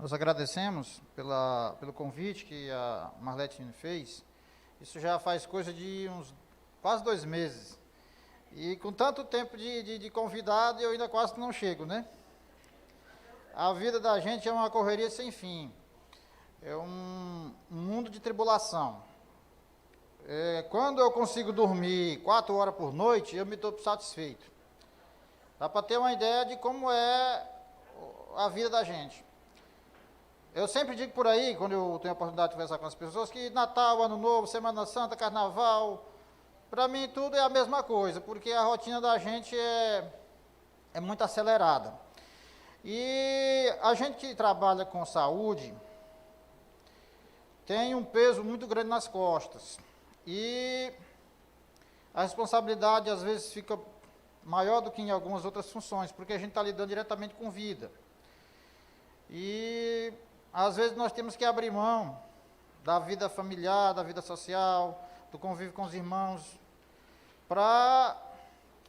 Nós agradecemos pelo convite que a Marlete me fez. Isso já faz coisa de uns quase 2 meses. E com tanto tempo de convidado, eu ainda quase não chego, né? A vida da gente é uma correria sem fim. É um mundo de tribulação. Quando eu consigo dormir 4 horas por noite, eu me dou satisfeito. Dá para ter uma ideia de como é a vida da gente. Eu sempre digo por aí, quando eu tenho a oportunidade de conversar com as pessoas, que Natal, Ano Novo, Semana Santa, Carnaval, para mim tudo é a mesma coisa, porque a rotina da gente é muito acelerada. E a gente que trabalha com saúde tem um peso muito grande nas costas. E a responsabilidade às vezes fica maior do que em algumas outras funções, porque a gente está lidando diretamente com vida. E às vezes nós temos que abrir mão da vida familiar, da vida social, do convívio com os irmãos, para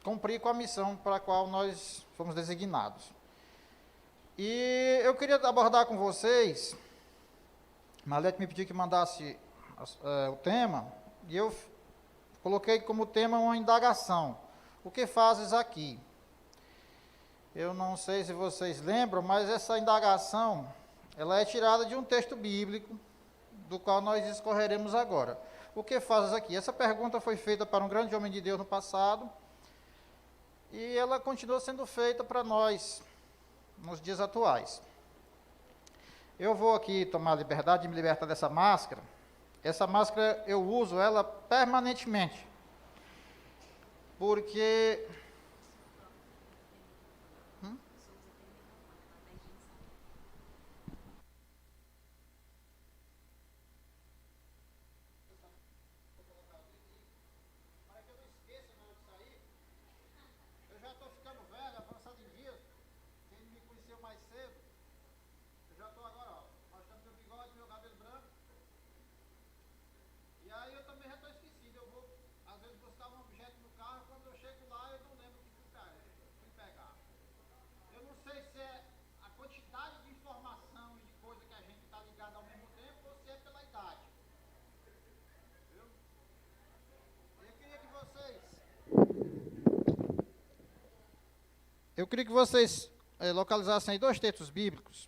cumprir com a missão para a qual nós fomos designados. E eu queria abordar com vocês, Marlete me pediu que mandasse o tema, e eu coloquei como tema uma indagação. O que fazes aqui? Eu não sei se vocês lembram, mas essa indagação, ela é tirada de um texto bíblico, do qual nós discorreremos agora. O que fazes aqui? Essa pergunta foi feita para um grande homem de Deus no passado, e ela continua sendo feita para nós, nos dias atuais. Eu vou aqui tomar a liberdade de me libertar dessa máscara. Essa máscara, eu uso ela permanentemente, porque... Eu já estou ficando velho, avançado em dias. Quem me conheceu mais cedo, eu já estou agora, ó, mostrando meu bigode, meu cabelo branco. E aí eu também já estou esquecido. Eu vou, às vezes, buscar um objeto no carro, quando eu chego lá, eu não lembro o que fui pegar. Eu não sei se é a quantidade de informação e de coisa que a gente está ligado ao mesmo tempo, ou se é pela idade. Viu? Eu queria que vocês... localizassem aí 2 textos bíblicos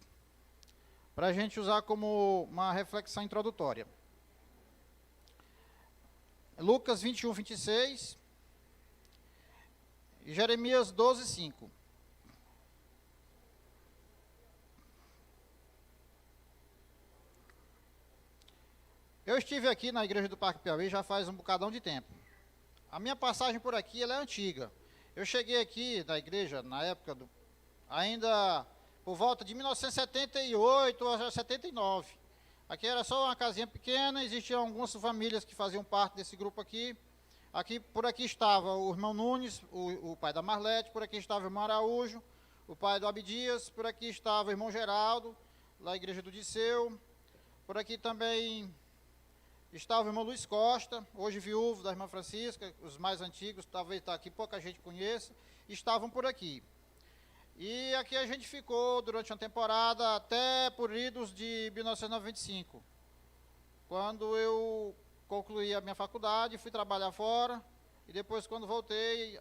para a gente usar como uma reflexão introdutória. Lucas 21, 26 e Jeremias 12, 5. Eu estive aqui na igreja do Parque Piauí já faz um bocadão de tempo. A minha passagem por aqui ela é antiga. Eu cheguei aqui na igreja na época ainda por volta de 1978 a 79. Aqui era só uma casinha pequena, existiam algumas famílias que faziam parte desse grupo aqui. Por aqui estava o irmão Nunes, o pai da Marlete, por aqui estava o irmão Araújo, o pai do Abdias, por aqui estava o irmão Geraldo, lá na igreja do Disseu. Por aqui também estava o irmão Luiz Costa, hoje viúvo da irmã Francisca, os mais antigos, talvez está aqui, pouca gente conheça, estavam por aqui. E aqui a gente ficou durante uma temporada até por idos de 1995, quando eu concluí a minha faculdade, fui trabalhar fora, e depois quando voltei,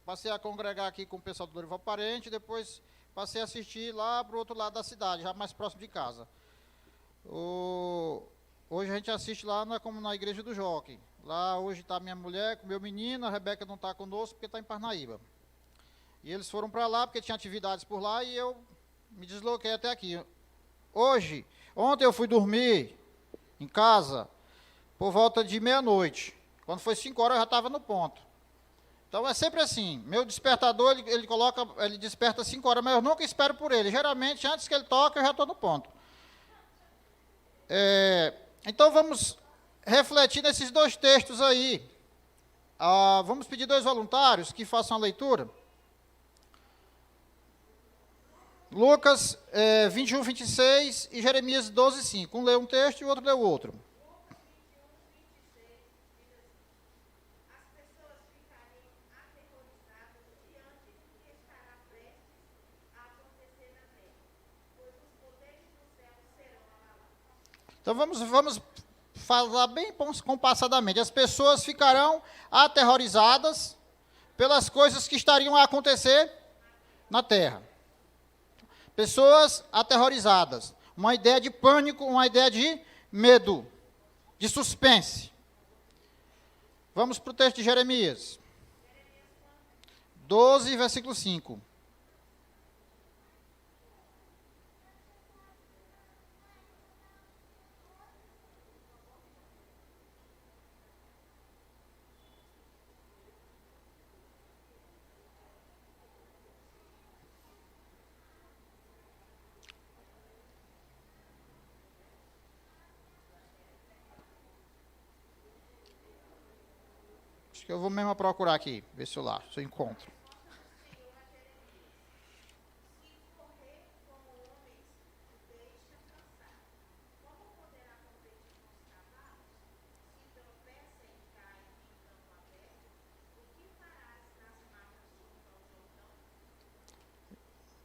passei a congregar aqui com o pessoal do Dorival Parente, depois passei a assistir lá para o outro lado da cidade, já mais próximo de casa. Hoje a gente assiste lá na igreja do Jockey. Lá hoje está minha mulher com meu menino, a Rebeca não está conosco porque está em Parnaíba. E eles foram para lá porque tinha atividades por lá e eu me desloquei até aqui. Ontem eu fui dormir em casa por volta de meia-noite. Quando foi 5 horas eu já estava no ponto. Então é sempre assim, meu despertador ele desperta 5 horas, mas eu nunca espero por ele. Geralmente antes que ele toque eu já estou no ponto. Então vamos refletir nesses 2 textos aí. Vamos pedir 2 voluntários que façam a leitura. Lucas 21, 26 e Jeremias 12, 5. Um lê um texto e o outro lê o outro. Aterrorizadas diante do que estará prestes a acontecer na Então vamos falar bem compassadamente. As pessoas ficarão aterrorizadas pelas coisas que estariam a acontecer na terra. Pessoas aterrorizadas. Uma ideia de pânico, uma ideia de medo, de suspense. Vamos para o texto de Jeremias 12, versículo 5. Acho que eu vou mesmo procurar aqui, ver se eu encontro.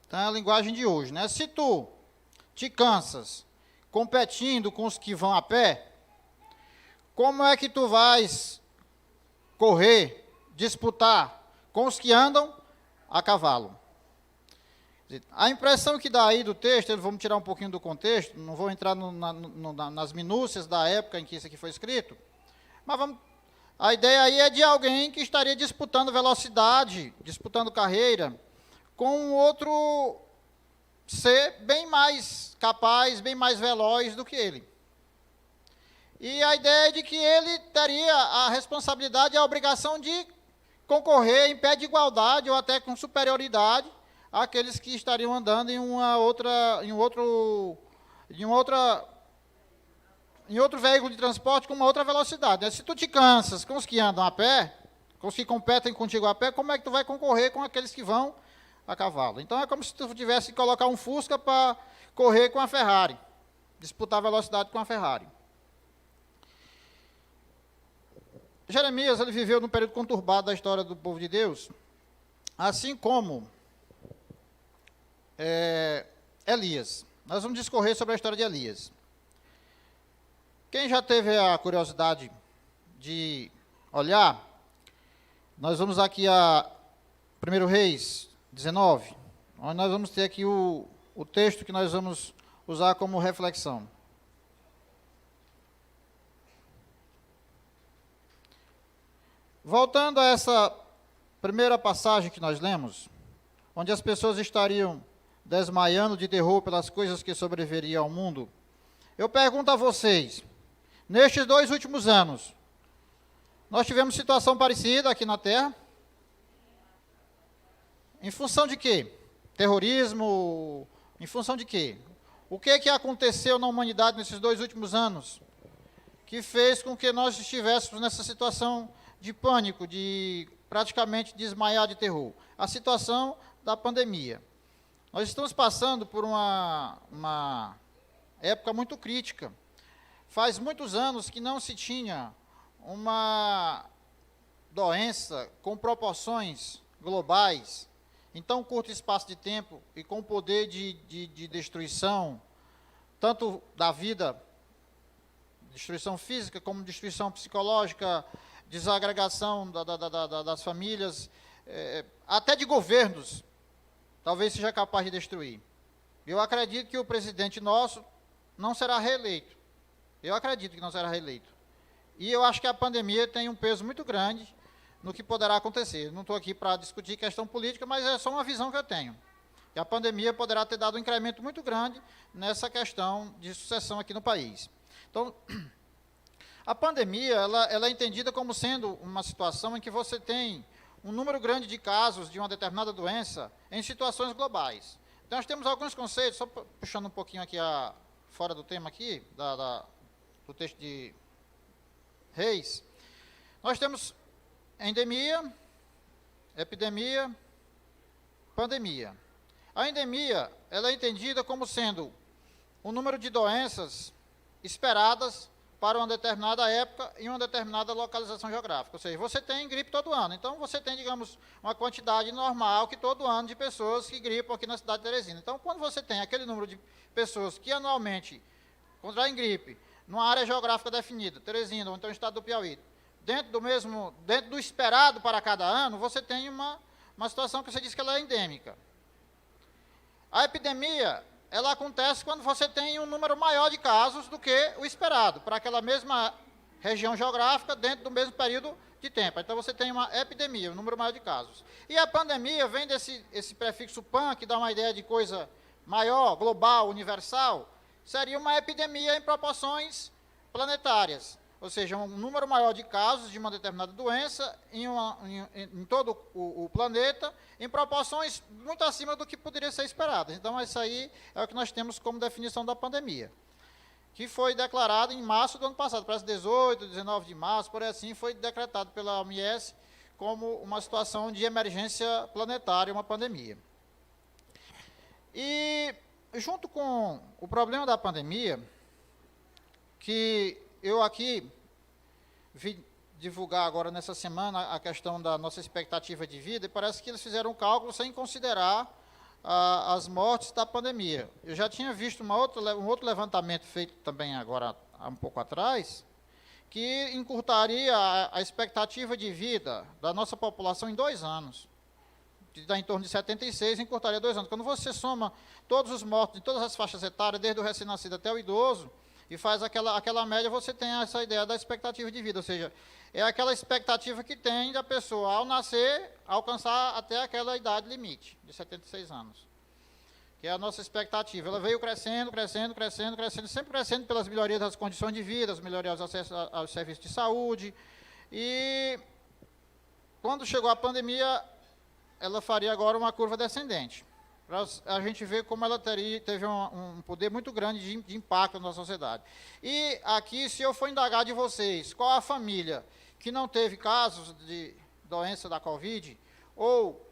Então é a linguagem de hoje, né? Se tu te cansas competindo com os que vão a pé, como é que tu vais correr, disputar com os que andam a cavalo? A impressão que dá aí do texto, vamos tirar um pouquinho do contexto, não vou entrar nas minúcias da época em que isso aqui foi escrito, mas a ideia aí é de alguém que estaria disputando velocidade, disputando carreira, com um outro ser bem mais capaz, bem mais veloz do que ele. E a ideia é de que ele teria a responsabilidade e a obrigação de concorrer em pé de igualdade ou até com superioridade àqueles que estariam andando em outro veículo de transporte com uma outra velocidade. Se tu te cansas com os que andam a pé, com os que competem contigo a pé, como é que tu vai concorrer com aqueles que vão a cavalo? Então é como se tu tivesse que colocar um Fusca para correr com a Ferrari, disputar velocidade com a Ferrari. Jeremias, ele viveu num período conturbado da história do povo de Deus, assim como Elias. Nós vamos discorrer sobre a história de Elias. Quem já teve a curiosidade de olhar, nós vamos aqui a 1 Reis 19, onde nós vamos ter aqui o texto que nós vamos usar como reflexão. Voltando a essa primeira passagem que nós lemos, onde as pessoas estariam desmaiando de terror pelas coisas que sobreviriam ao mundo, eu pergunto a vocês, nestes 2 últimos anos, nós tivemos situação parecida aqui na Terra? Em função de quê? Terrorismo? Em função de quê? O que aconteceu na humanidade nesses 2 últimos anos que fez com que nós estivéssemos nessa situação de pânico, de praticamente desmaiar de terror? A situação da pandemia. Nós estamos passando por uma época muito crítica. Faz muitos anos que não se tinha uma doença com proporções globais, em tão curto espaço de tempo e com poder de destruição, tanto da vida, destruição física, como destruição psicológica, desagregação das famílias, até de governos, talvez seja capaz de destruir. Eu acredito que o presidente nosso não será reeleito. Eu acredito que não será reeleito. E eu acho que a pandemia tem um peso muito grande no que poderá acontecer. Não estou aqui para discutir questão política, mas é só uma visão que eu tenho. E a pandemia poderá ter dado um incremento muito grande nessa questão de sucessão aqui no país. Então, a pandemia, ela é entendida como sendo uma situação em que você tem um número grande de casos de uma determinada doença em situações globais. Então, nós temos alguns conceitos, só puxando um pouquinho aqui fora do tema aqui, do texto de Reis. Nós temos endemia, epidemia, pandemia. A endemia, ela é entendida como sendo o número de doenças esperadas para uma determinada época em uma determinada localização geográfica. Ou seja, você tem gripe todo ano. Então, você tem, digamos, uma quantidade normal que todo ano de pessoas que gripam aqui na cidade de Teresina. Então, quando você tem aquele número de pessoas que anualmente contraem gripe numa área geográfica definida, Teresina, ou então o estado do Piauí, dentro do esperado para cada ano, você tem uma situação que você diz que ela é endêmica. A epidemia, ela acontece quando você tem um número maior de casos do que o esperado, para aquela mesma região geográfica, dentro do mesmo período de tempo. Então, você tem uma epidemia, um número maior de casos. E a pandemia vem esse prefixo pan, que dá uma ideia de coisa maior, global, universal, seria uma epidemia em proporções planetárias. Ou seja, um número maior de casos de uma determinada doença em todo o planeta, em proporções muito acima do que poderia ser esperado. Então, isso aí é o que nós temos como definição da pandemia, que foi declarado em março do ano passado, parece 18, 19 de março, por aí assim, foi decretado pela OMS como uma situação de emergência planetária, uma pandemia. E, junto com o problema da pandemia, que eu aqui vi divulgar agora nessa semana a questão da nossa expectativa de vida, e parece que eles fizeram um cálculo sem considerar as mortes da pandemia. Eu já tinha visto um outro levantamento feito também agora, há um pouco atrás, que encurtaria a expectativa de vida da nossa população em 2 anos. Dá em torno de 76, encurtaria 2 anos. Quando você soma todos os mortos de todas as faixas etárias, desde o recém-nascido até o idoso, e faz aquela média, você tem essa ideia da expectativa de vida, ou seja, é aquela expectativa que tem da pessoa, ao nascer, alcançar até aquela idade limite, de 76 anos. Que é a nossa expectativa. Ela veio crescendo, sempre crescendo pelas melhorias das condições de vida, as melhorias do acesso aos serviços de saúde. E, quando chegou a pandemia, ela faria agora uma curva descendente. Para a gente ver como ela teve um poder muito grande de impacto na sociedade. E aqui, se eu for indagar de vocês, qual a família que não teve casos de doença da Covid, ou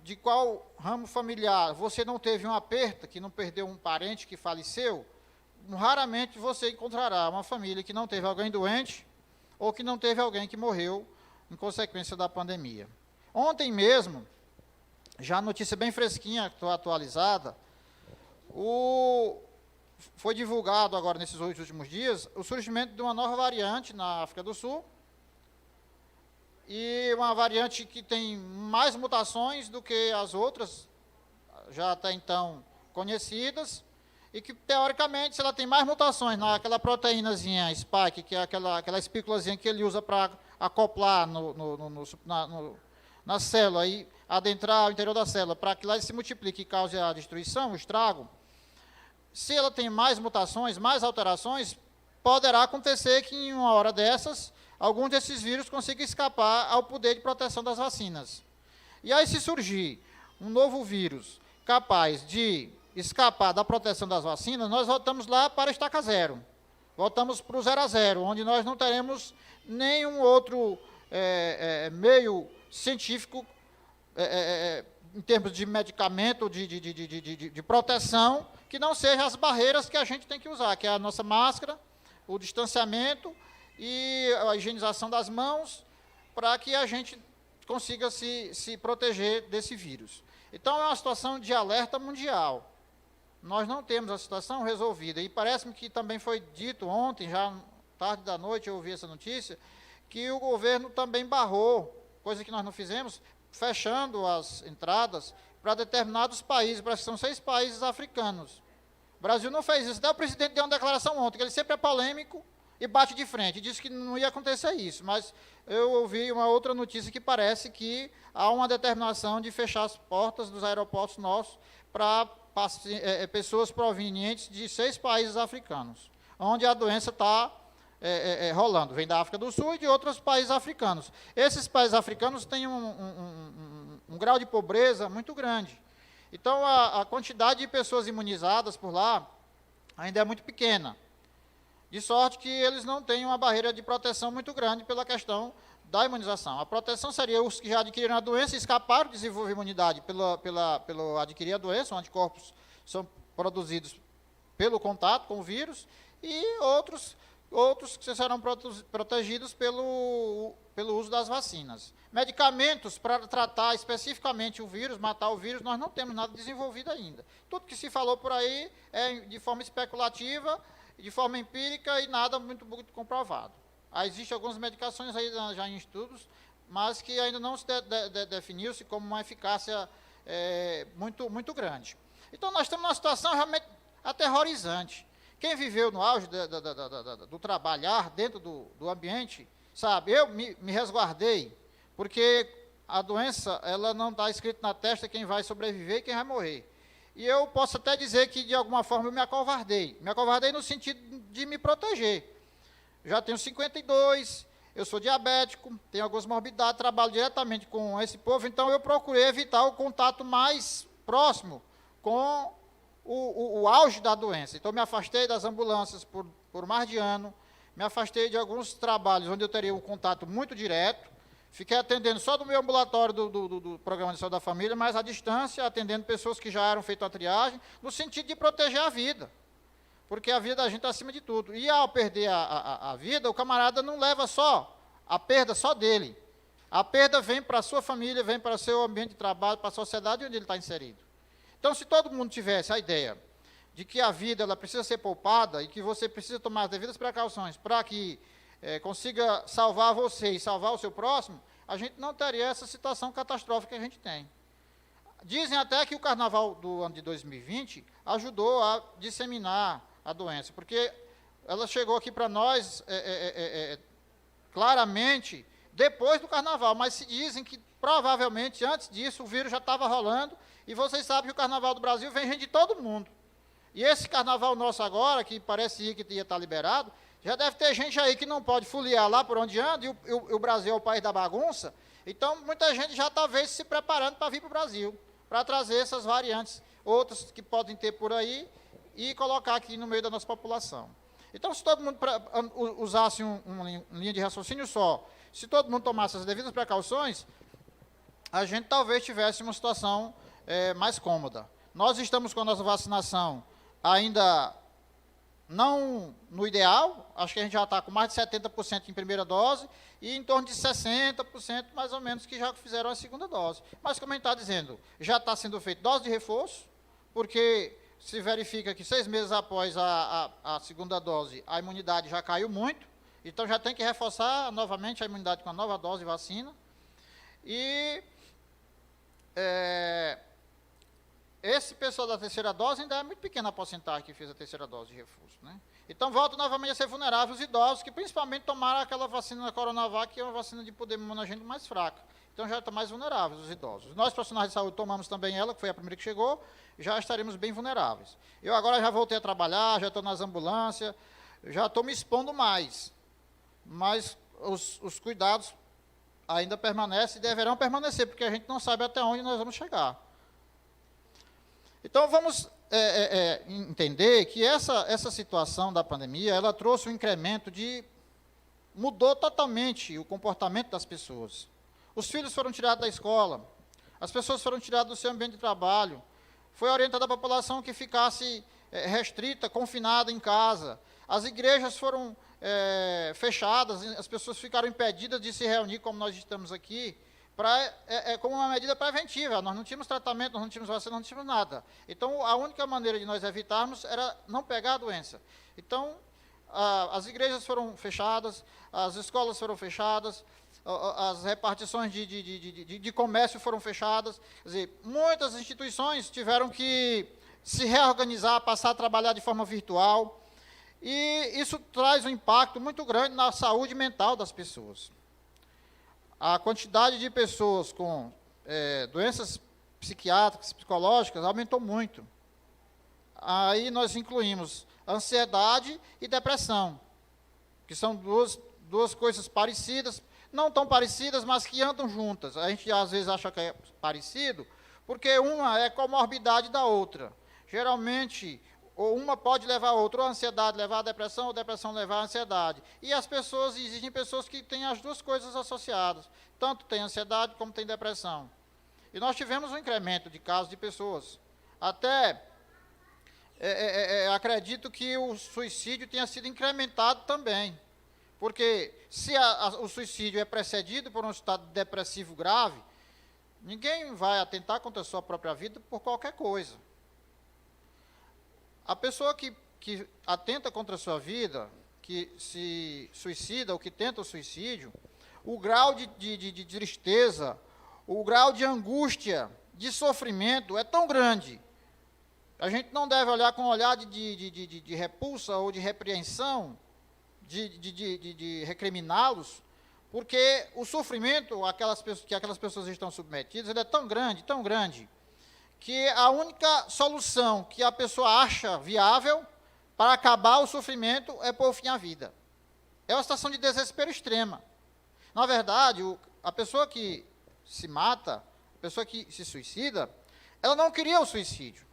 de qual ramo familiar você não teve um aperto, que não perdeu um parente que faleceu, raramente você encontrará uma família que não teve alguém doente, ou que não teve alguém que morreu em consequência da pandemia. Ontem mesmo, já notícia bem fresquinha, atualizada, foi divulgado agora nesses últimos dias o surgimento de uma nova variante na África do Sul, e uma variante que tem mais mutações do que as outras, já até então conhecidas, e que, teoricamente, se ela tem mais mutações naquela proteínazinha spike, que é aquela espículazinha que ele usa para acoplar na célula e adentrar o interior da célula, para que lá ele se multiplique e cause a destruição, o estrago, se ela tem mais mutações, mais alterações, poderá acontecer que em uma hora dessas, algum desses vírus consiga escapar ao poder de proteção das vacinas. E aí, se surgir um novo vírus capaz de escapar da proteção das vacinas, nós voltamos lá para a estaca zero. Voltamos para o 0 a 0, onde nós não teremos nenhum outro meio científico, em termos de medicamento, de proteção, que não sejam as barreiras que a gente tem que usar, que é a nossa máscara, o distanciamento e a higienização das mãos, para que a gente consiga se proteger desse vírus. Então, é uma situação de alerta mundial. Nós não temos a situação resolvida. E parece-me que também foi dito ontem, já tarde da noite, eu ouvi essa notícia, que o governo também barrou, coisa que nós não fizemos, fechando as entradas para determinados países, parece que são 6 países africanos. O Brasil não fez isso. Até o presidente deu uma declaração ontem, que ele sempre é polêmico e bate de frente. Disse que não ia acontecer isso, mas eu ouvi uma outra notícia que parece que há uma determinação de fechar as portas dos aeroportos nossos para pessoas provenientes de 6 países africanos, onde a doença está rolando. Vem da África do Sul e de outros países africanos. Esses países africanos têm um grau de pobreza muito grande. Então, a quantidade de pessoas imunizadas por lá ainda é muito pequena. De sorte que eles não têm uma barreira de proteção muito grande pela questão da imunização. A proteção seria os que já adquiriram a doença e escaparam de desenvolver imunidade pelo adquirir a doença, os anticorpos são produzidos pelo contato com o vírus, e outros que serão protegidos pelo uso das vacinas. Medicamentos para tratar especificamente o vírus, matar o vírus, nós não temos nada desenvolvido ainda. Tudo que se falou por aí é de forma especulativa de forma empírica e nada muito comprovado. Existem algumas medicações aí já em estudos, mas que ainda não se definiu-se como uma eficácia muito grande. Então, nós estamos numa situação realmente aterrorizante. Quem viveu no auge do trabalhar dentro do ambiente, sabe, eu me resguardei, porque a doença, ela não está escrita na testa quem vai sobreviver e quem vai morrer. E eu posso até dizer que, de alguma forma, eu me acovardei. Me acovardei no sentido de me proteger. Já tenho 52, eu sou diabético, tenho algumas morbidades, trabalho diretamente com esse povo, então eu procurei evitar o contato mais próximo com o auge da doença. Então, me afastei das ambulâncias por mais de ano, me afastei de alguns trabalhos onde eu teria um contato muito direto, fiquei atendendo só do meu ambulatório do Programa de Saúde da Família, mas à distância, atendendo pessoas que já eram feito a triagem, no sentido de proteger a vida, porque a vida da gente é acima de tudo. E ao perder a vida, o camarada não leva só a perda só dele. A perda vem para a sua família, vem para o seu ambiente de trabalho, para a sociedade onde ele está inserido. Então, se todo mundo tivesse a ideia de que a vida ela precisa ser poupada e que você precisa tomar as devidas precauções para que consiga salvar você e salvar o seu próximo, a gente não teria essa situação catastrófica que a gente tem. Dizem até que o carnaval do ano de 2020 ajudou a disseminar a doença, porque ela chegou aqui para nós claramente depois do carnaval, mas se dizem que provavelmente antes disso o vírus já estava rolando, e vocês sabem que o carnaval do Brasil vem gente de todo mundo. E esse carnaval nosso agora, que parecia que ia estar liberado, já deve ter gente aí que não pode foliar lá por onde anda, e o Brasil é o país da bagunça, então muita gente já talvez se preparando para vir para o Brasil, para trazer essas variantes, outras que podem ter por aí, e colocar aqui no meio da nossa população. Então, se todo mundo usasse uma linha de raciocínio só, se todo mundo tomasse as devidas precauções, a gente talvez tivesse uma situação mais cômoda. Nós estamos com a nossa vacinação ainda não no ideal, acho que a gente já está com mais de 70% em primeira dose, e em torno de 60% mais ou menos que já fizeram a segunda dose. Mas como a gente está dizendo, já está sendo feita dose de reforço, porque se verifica que 6 meses após a segunda dose, a imunidade já caiu muito, então já tem que reforçar novamente a imunidade com a nova dose de vacina. E esse pessoal da terceira dose ainda é muito pequena a porcentagem que fez a terceira dose de reforço, né? Então, volta novamente a ser vulnerável os idosos, que principalmente tomaram aquela vacina da Coronavac, que é uma vacina de poder imunológico mais fraca. Então, já estão mais vulneráveis os idosos. Nós, profissionais de saúde, tomamos também ela, que foi a primeira que chegou, já estaremos bem vulneráveis. Eu agora já voltei a trabalhar, já estou nas ambulâncias, já estou me expondo mais. Mas os cuidados ainda permanecem e deverão permanecer, porque a gente não sabe até onde nós vamos chegar. Então, vamos entender que essa situação da pandemia, ela trouxe um incremento mudou totalmente o comportamento das pessoas. Os filhos foram tirados da escola, as pessoas foram tiradas do seu ambiente de trabalho, foi orientada a população que ficasse restrita, confinada em casa, as igrejas foram fechadas, as pessoas ficaram impedidas de se reunir, como nós estamos aqui, como uma medida preventiva. Nós não tínhamos tratamento, nós não tínhamos vacina, não tínhamos nada. Então, a única maneira de nós evitarmos era não pegar a doença. Então, as igrejas foram fechadas, as escolas foram fechadas, as repartições de comércio foram fechadas. Quer dizer, muitas instituições tiveram que se reorganizar, passar a trabalhar de forma virtual. E isso traz um impacto muito grande na saúde mental das pessoas. A quantidade de pessoas com doenças psiquiátricas, psicológicas, aumentou muito. Aí nós incluímos ansiedade e depressão, que são duas coisas parecidas, não tão parecidas, mas que andam juntas. A gente às vezes acha que é parecido, porque uma é comorbidade da outra. Geralmente, ou uma pode levar a outra, ou a ansiedade levar a depressão, ou a depressão levar a ansiedade. E as pessoas, existem pessoas que têm as duas coisas associadas. Tanto tem ansiedade como tem depressão. E nós tivemos um incremento de casos de pessoas. Até acredito que o suicídio tenha sido incrementado também. Porque se o suicídio é precedido por um estado depressivo grave, ninguém vai atentar contra a sua própria vida por qualquer coisa. A pessoa que que atenta contra a sua vida, que se suicida ou que tenta o suicídio, o grau de tristeza, o grau de angústia, de sofrimento é tão grande. A gente não deve olhar com um olhar de repulsa ou de repreensão, de recriminá-los, porque o sofrimento que aquelas pessoas estão submetidas, ele é tão grande, que a única solução que a pessoa acha viável para acabar o sofrimento é pôr fim à vida. É uma situação de desespero extrema. Na verdade, a pessoa que se mata, a pessoa que se suicida, ela não queria o suicídio.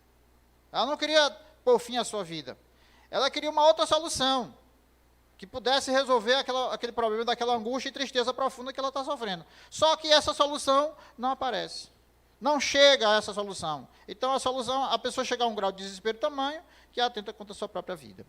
Ela não queria pôr fim à sua vida. Ela queria uma outra solução, que pudesse resolver aquele problema daquela angústia e tristeza profunda que ela está sofrendo. Só que essa solução não aparece. Não chega a essa solução. Então, a pessoa chega a um grau de desespero tamanho que atenta contra a sua própria vida.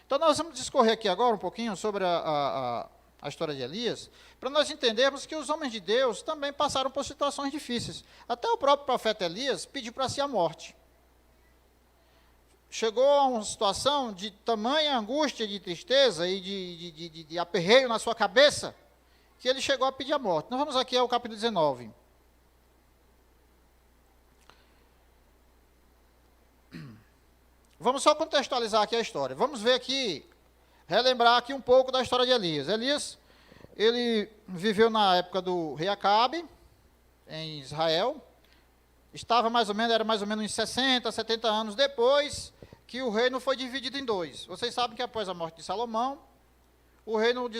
Então, nós vamos discorrer aqui agora um pouquinho sobre a história de Elias, para nós entendermos que os homens de Deus também passaram por situações difíceis. Até o próprio profeta Elias pediu para si a morte. Chegou a uma situação de tamanha angústia, de tristeza e de aperreio na sua cabeça, que ele chegou a pedir a morte. Nós vamos aqui ao capítulo 19. Vamos só contextualizar aqui a história. Vamos ver aqui, relembrar aqui um pouco da história de Elias. Elias, ele viveu na época do rei Acabe, em Israel. Era mais ou menos uns 60, 70 anos depois que o reino foi dividido em dois. Vocês sabem que após a morte de Salomão, o reino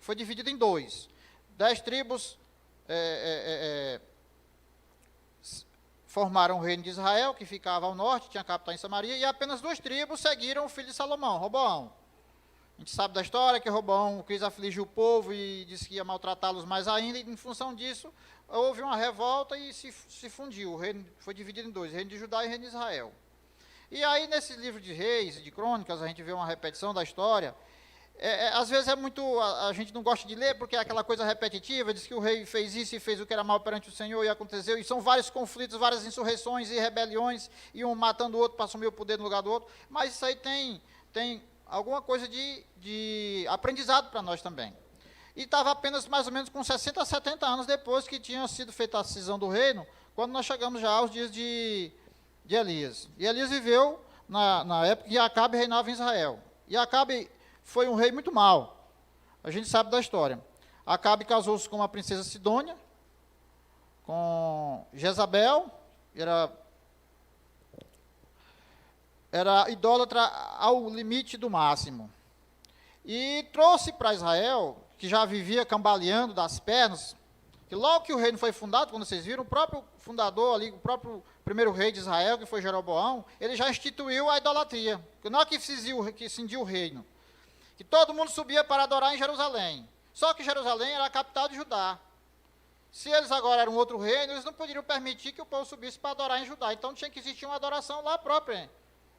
foi dividido em dois. 10 tribos formaram o reino de Israel, que ficava ao norte, tinha capital em Samaria, e apenas 2 tribos seguiram o filho de Salomão, Roboão. A gente sabe da história que Roboão quis afligir o povo e disse que ia maltratá-los mais ainda, e em função disso, houve uma revolta e se fundiu. O reino foi dividido em 2, reino de Judá e reino de Israel. E aí, nesse livro de Reis e de Crônicas, a gente vê uma repetição da história. Às vezes a gente não gosta de ler, porque é aquela coisa repetitiva, diz que o rei fez isso e fez o que era mal perante o Senhor, e aconteceu, e são vários conflitos, várias insurreições e rebeliões, e um matando o outro para assumir o poder no lugar do outro, mas isso aí tem alguma coisa de aprendizado para nós também. E estava apenas mais ou menos com 60 a 70 anos depois que tinha sido feita a cisão do reino, quando nós chegamos já aos dias de Elias. E Elias viveu na época que Acabe reinava em Israel. E Acabe foi um rei muito mau. A gente sabe da história. Acabe casou-se com uma princesa Sidônia, com Jezabel, era idólatra ao limite do máximo. E trouxe para Israel, que já vivia cambaleando das pernas, que logo que o reino foi fundado, quando vocês viram, o próprio fundador ali, o próprio primeiro rei de Israel, que foi Jeroboão, ele já instituiu a idolatria. Não é que cindiu o reino, que todo mundo subia para adorar em Jerusalém. Só que Jerusalém era a capital de Judá. Se eles agora eram outro reino, eles não poderiam permitir que o povo subisse para adorar em Judá. Então tinha que existir uma adoração lá própria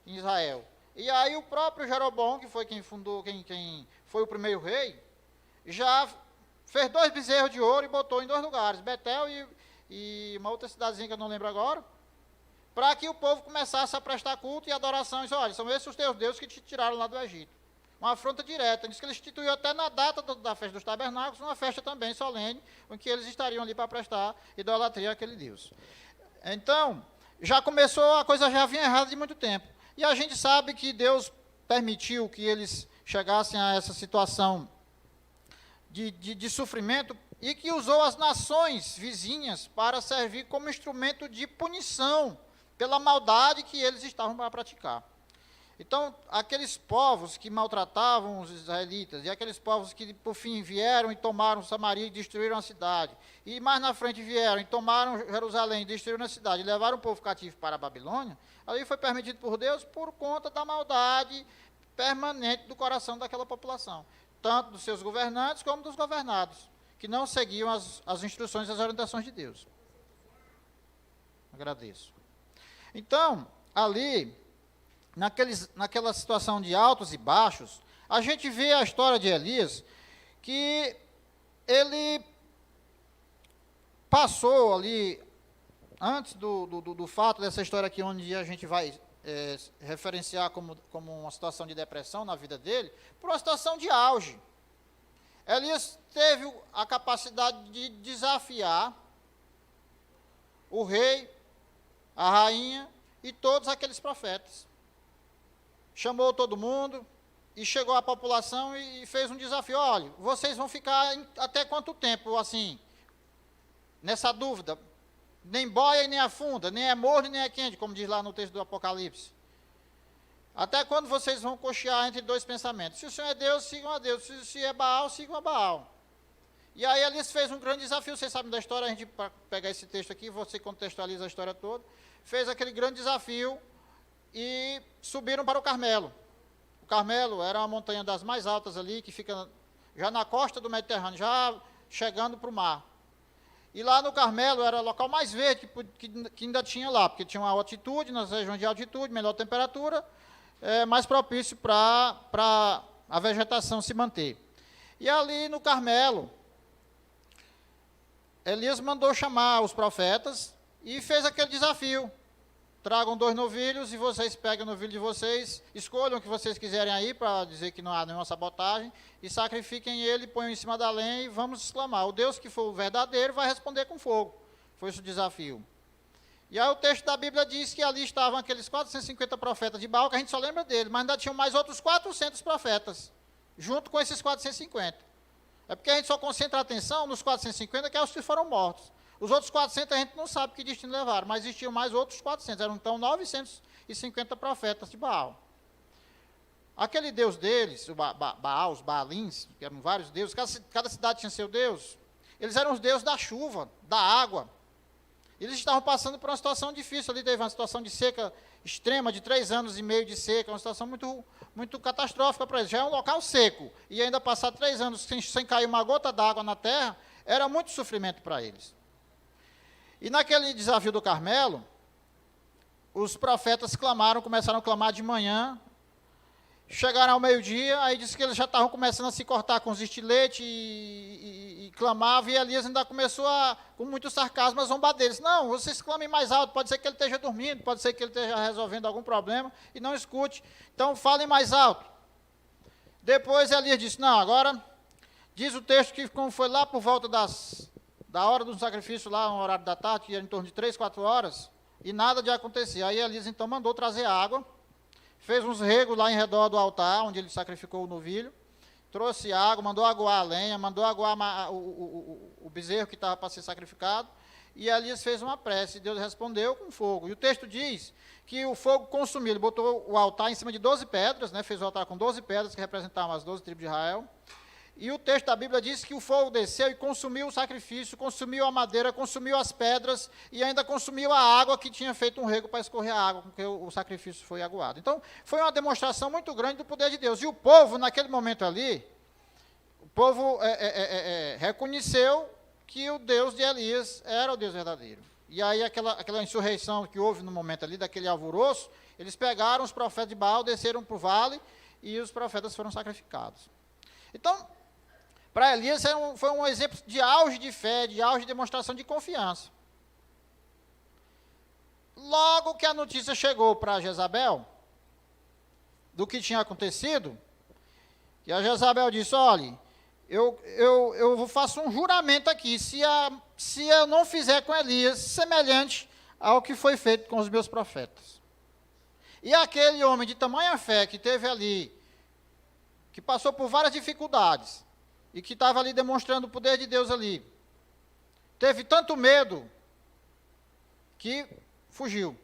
em Israel. E aí o próprio Jeroboão, que foi quem fundou, quem foi o primeiro rei, já fez 2 bezerros de ouro e botou em 2 lugares, Betel e uma outra cidadezinha que eu não lembro agora, para que o povo começasse a prestar culto e adoração. E disse, olha, são esses os teus deuses que te tiraram lá do Egito. Uma afronta direta. Diz que ele instituiu até na data da festa dos tabernáculos, uma festa também solene, em que eles estariam ali para prestar idolatria àquele Deus. Então, já começou, a coisa já vinha errada de muito tempo. E a gente sabe que Deus permitiu que eles chegassem a essa situação de sofrimento e que usou as nações vizinhas para servir como instrumento de punição pela maldade que eles estavam a praticar. Então, aqueles povos que maltratavam os israelitas, e aqueles povos que, por fim, vieram e tomaram Samaria e destruíram a cidade, e mais na frente vieram e tomaram Jerusalém e destruíram a cidade, e levaram o povo cativo para a Babilônia, ali foi permitido por Deus por conta da maldade permanente do coração daquela população, tanto dos seus governantes como dos governados, que não seguiam as instruções e as orientações de Deus. Agradeço. Então, ali, naquela situação de altos e baixos, a gente vê a história de Elias, que ele passou ali, antes do fato dessa história aqui, onde a gente vai referenciar como uma situação de depressão na vida dele, por uma situação de auge. Elias teve a capacidade de desafiar o rei, a rainha e todos aqueles profetas. Chamou todo mundo e chegou à população e fez um desafio. Olha, vocês vão ficar até quanto tempo assim, nessa dúvida? Nem boia e nem afunda, nem é morno nem é quente, como diz lá no texto do Apocalipse. Até quando vocês vão cochear entre dois pensamentos? Se o Senhor é Deus, sigam a Deus. Se é Baal, sigam a Baal. E aí Elias fez um grande desafio, vocês sabem da história, a gente para pegar esse texto aqui, você contextualiza a história toda, fez aquele grande desafio e subiram para o Carmelo. O Carmelo era uma montanha das mais altas ali, que fica já na costa do Mediterrâneo, já chegando para o mar. E lá no Carmelo era o local mais verde que ainda tinha lá, porque tinha uma altitude, nas regiões de altitude, melhor temperatura, mais propício para a vegetação se manter. E ali no Carmelo, Elias mandou chamar os profetas e fez aquele desafio. Tragam 2 novilhos e vocês pegam o novilho de vocês, escolham o que vocês quiserem aí, para dizer que não há nenhuma sabotagem, e sacrifiquem ele, ponham em cima da lenha e vamos exclamar. O Deus que for o verdadeiro vai responder com fogo. Foi esse o desafio. E aí o texto da Bíblia diz que ali estavam aqueles 450 profetas de Baal, que a gente só lembra dele, mas ainda tinham mais outros 400 profetas, junto com esses 450. É porque a gente só concentra a atenção nos 450, que é os que foram mortos. Os outros 400 a gente não sabe que destino levaram, mas existiam mais outros 400, eram então 950 profetas de Baal. Aquele deus deles, o Baal, os Baalins, que eram vários deuses, cada cidade tinha seu deus, eles eram os deuses da chuva, da água. Eles estavam passando por uma situação difícil, ali teve uma situação de seca extrema, de 3 anos e meio de seca, uma situação muito catastrófica para eles. Já é um local seco, e ainda passar 3 anos sem cair uma gota d'água na terra, era muito sofrimento para eles. E naquele desafio do Carmelo, os profetas começaram a clamar de manhã, chegaram ao meio-dia, aí disse que eles já estavam começando a se cortar com os estiletes e clamavam, e Elias ainda começou com muito sarcasmo, a zombar deles. Não, vocês clamem mais alto, pode ser que ele esteja dormindo, pode ser que ele esteja resolvendo algum problema e não escute. Então falem mais alto. Depois Elias disse, não, agora, diz o texto que como foi lá por volta da hora do sacrifício, lá no horário da tarde, que era em torno de 3, 4 horas, e nada de acontecer. Aí Elias então mandou trazer água, fez uns regos lá em redor do altar, onde ele sacrificou o novilho, trouxe água, mandou aguar a lenha, mandou aguar o bezerro que estava para ser sacrificado, e Elias fez uma prece, e Deus respondeu com fogo. E o texto diz que o fogo consumiu, ele botou o altar em cima de 12 pedras, né, fez o altar com 12 pedras, que representavam as 12 tribos de Israel, e o texto da Bíblia diz que o fogo desceu e consumiu o sacrifício, consumiu a madeira, consumiu as pedras e ainda consumiu a água que tinha feito um rego para escorrer a água com que o sacrifício foi aguado. Então, foi uma demonstração muito grande do poder de Deus. E o povo, naquele momento ali, o povo reconheceu que o Deus de Elias era o Deus verdadeiro. E aí aquela insurreição que houve no momento ali, daquele alvoroço, eles pegaram os profetas de Baal, desceram para o vale e os profetas foram sacrificados. Então, para Elias foi um exemplo de auge de fé, de auge de demonstração de confiança. Logo que a notícia chegou para Jezabel, do que tinha acontecido, e a Jezabel disse, olha, eu faço um juramento aqui, se eu não fizer com Elias, semelhante ao que foi feito com os meus profetas. E aquele homem de tamanha fé que teve ali, que passou por várias dificuldades, e que estava ali demonstrando o poder de Deus ali, teve tanto medo, que fugiu.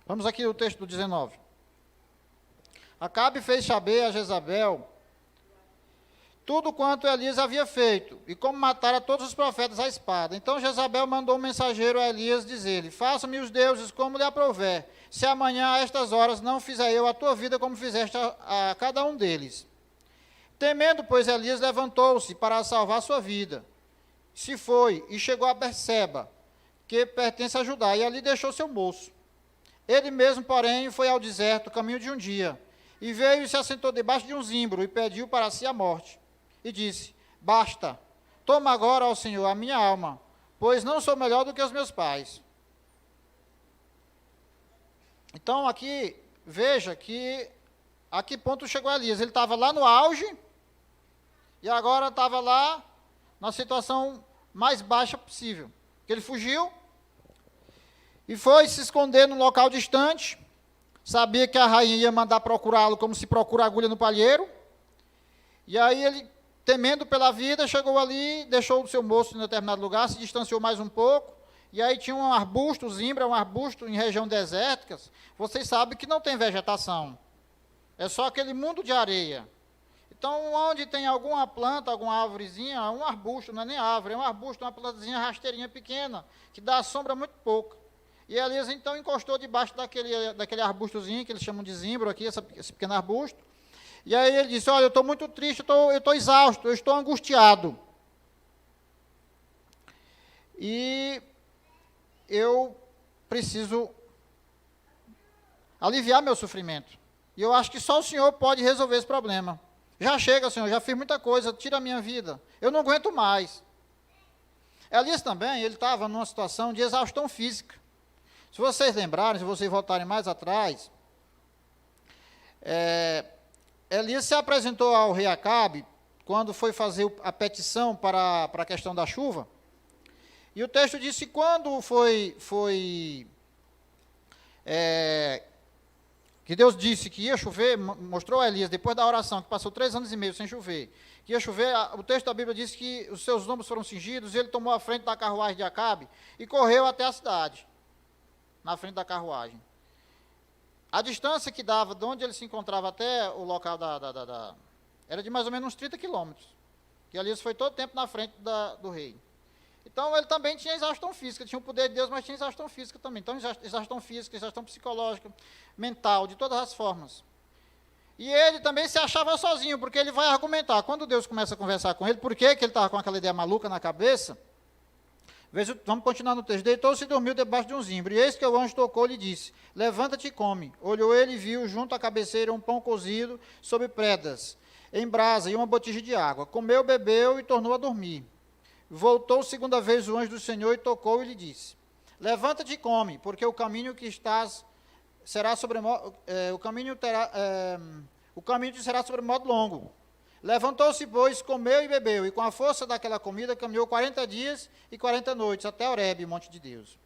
Vamos aqui no texto do 19. Acabe fez saber a Jezabel tudo quanto Elias havia feito, e como matara todos os profetas à espada. Então Jezabel mandou um mensageiro a Elias dizer-lhe, faça-me os deuses como lhe aprouver, se amanhã a estas horas não fizer eu a tua vida como fizeste a cada um deles. Temendo, pois, Elias levantou-se para salvar sua vida. Se foi e chegou a Berseba, que pertence a Judá, e ali deixou seu moço. Ele mesmo, porém, foi ao deserto, caminho de um dia, e veio e se assentou debaixo de um zimbro, e pediu para si a morte. E disse, basta, toma agora, ó Senhor, a minha alma, pois não sou melhor do que os meus pais. Então, aqui, veja que a que ponto chegou Elias. Ele estava lá no auge e agora estava lá na situação mais baixa possível. Ele fugiu e foi se esconder num local distante. Sabia que a rainha ia mandar procurá-lo como se procura agulha no palheiro. E aí ele, temendo pela vida, chegou ali, deixou o seu moço em determinado lugar, se distanciou mais um pouco. E aí tinha um arbusto, zimbra, um arbusto em região desértica. Vocês sabem que não tem vegetação. É só aquele mundo de areia. Então, onde tem alguma planta, alguma árvorezinha, um arbusto, não é nem árvore, é um arbusto, uma plantazinha rasteirinha pequena, que dá sombra muito pouca. E Elias, então, encostou debaixo daquele arbustozinho, que eles chamam de zimbro aqui, esse pequeno arbusto. E aí ele disse, olha, eu estou muito triste, eu estou exausto, eu estou angustiado. E eu preciso aliviar meu sofrimento. E eu acho que só o Senhor pode resolver esse problema. Já chega, Senhor, já fiz muita coisa, tira a minha vida. Eu não aguento mais. Elias também, ele estava numa situação de exaustão física. Se vocês lembrarem, se vocês voltarem mais atrás, Elias se apresentou ao rei Acabe quando foi fazer a petição para a questão da chuva. E o texto diz que quando que Deus disse que ia chover, mostrou a Elias, depois da oração, que passou 3 anos e meio sem chover, que ia chover, o texto da Bíblia diz que os seus lombos foram cingidos, e ele tomou a frente da carruagem de Acabe e correu até a cidade, na frente da carruagem. A distância que dava de onde ele se encontrava até o local era de mais ou menos uns 30 quilômetros, que Elias foi todo o tempo na frente do rei. Então, ele também tinha exaustão física, tinha o poder de Deus, mas tinha exaustão física também. Então, exaustão física, exaustão psicológica, mental, de todas as formas. E ele também se achava sozinho, porque ele vai argumentar. Quando Deus começa a conversar com ele, por que ele estava com aquela ideia maluca na cabeça? Vamos continuar no texto. Deitou-se e dormiu debaixo de um zimbro. E eis que o anjo tocou-lhe e disse, levanta-te e come. Olhou ele e viu junto à cabeceira um pão cozido sobre predas, em brasa, e uma botija de água. Comeu, bebeu e tornou a dormir. Voltou segunda vez o anjo do Senhor e tocou e lhe disse, levanta-te e come, porque o caminho que estás será o caminho te será sobremodo longo. Levantou-se, pois, comeu e bebeu, e com a força daquela comida caminhou 40 dias e 40 noites, até Horebe, monte de Deus.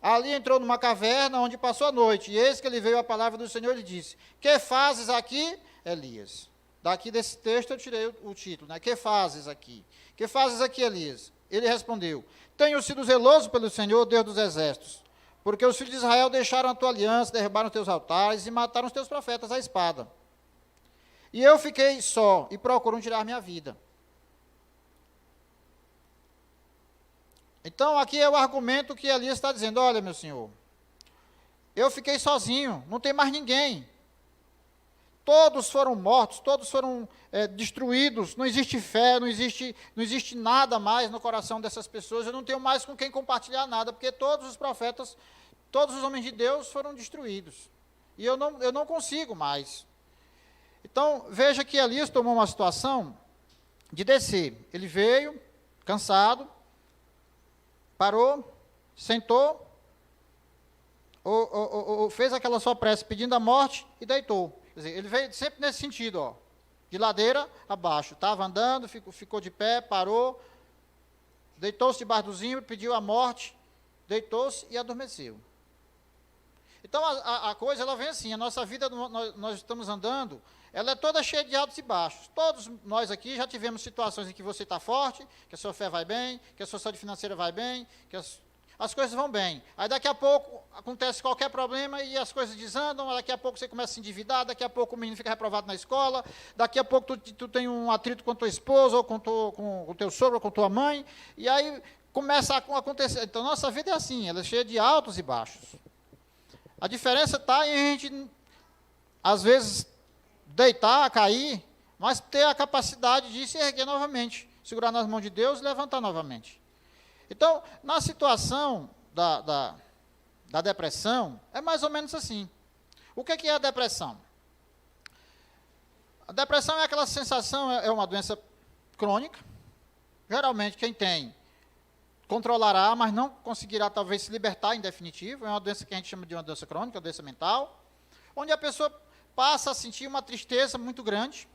Ali entrou numa caverna, onde passou a noite, e eis que lhe veio a palavra do Senhor e lhe disse, que fazes aqui, Elias? Daqui desse texto eu tirei o título, né? Que fazes aqui? Que fazes aqui, Elias? Ele respondeu, tenho sido zeloso pelo Senhor, Deus dos exércitos, porque os filhos de Israel deixaram a tua aliança, derrubaram os teus altares e mataram os teus profetas à espada. E eu fiquei só e procuram tirar minha vida. Então, aqui é o argumento que Elias está dizendo, olha, meu senhor, eu fiquei sozinho, não tem mais ninguém. Todos foram mortos, todos foram destruídos, não existe fé, não existe nada mais no coração dessas pessoas, eu não tenho mais com quem compartilhar nada, porque todos os profetas, todos os homens de Deus foram destruídos. E eu não consigo mais. Então, veja que Elias tomou uma situação de descer. Ele veio, cansado, parou, sentou, ou fez aquela sua prece pedindo a morte e deitou. Quer dizer, ele veio sempre nesse sentido, ó, de ladeira abaixo. Estava andando, ficou de pé, parou, deitou-se debaixo do zimbro, pediu a morte, deitou-se e adormeceu. Então, a coisa, ela vem assim, a nossa vida, nós estamos andando, ela é toda cheia de altos e baixos. Todos nós aqui já tivemos situações em que você está forte, que a sua fé vai bem, que a sua saúde financeira vai bem, que as coisas vão bem. Aí daqui a pouco acontece qualquer problema e as coisas desandam, daqui a pouco você começa a se endividar, daqui a pouco o menino fica reprovado na escola, daqui a pouco tu tem um atrito com tua esposa, ou com o teu sogro, ou com tua mãe, e aí começa a acontecer. Então, nossa vida é assim, ela é cheia de altos e baixos. A diferença está em a gente, às vezes, deitar, cair, mas ter a capacidade de se erguer novamente, segurar nas mãos de Deus e levantar novamente. Então, na situação da depressão, é mais ou menos assim. O que é a depressão? A depressão é aquela sensação, é uma doença crônica. Geralmente, quem tem, controlará, mas não conseguirá, talvez, se libertar em definitivo. É uma doença que a gente chama de uma doença crônica, doença mental. onde a pessoa passa a sentir uma tristeza muito grande,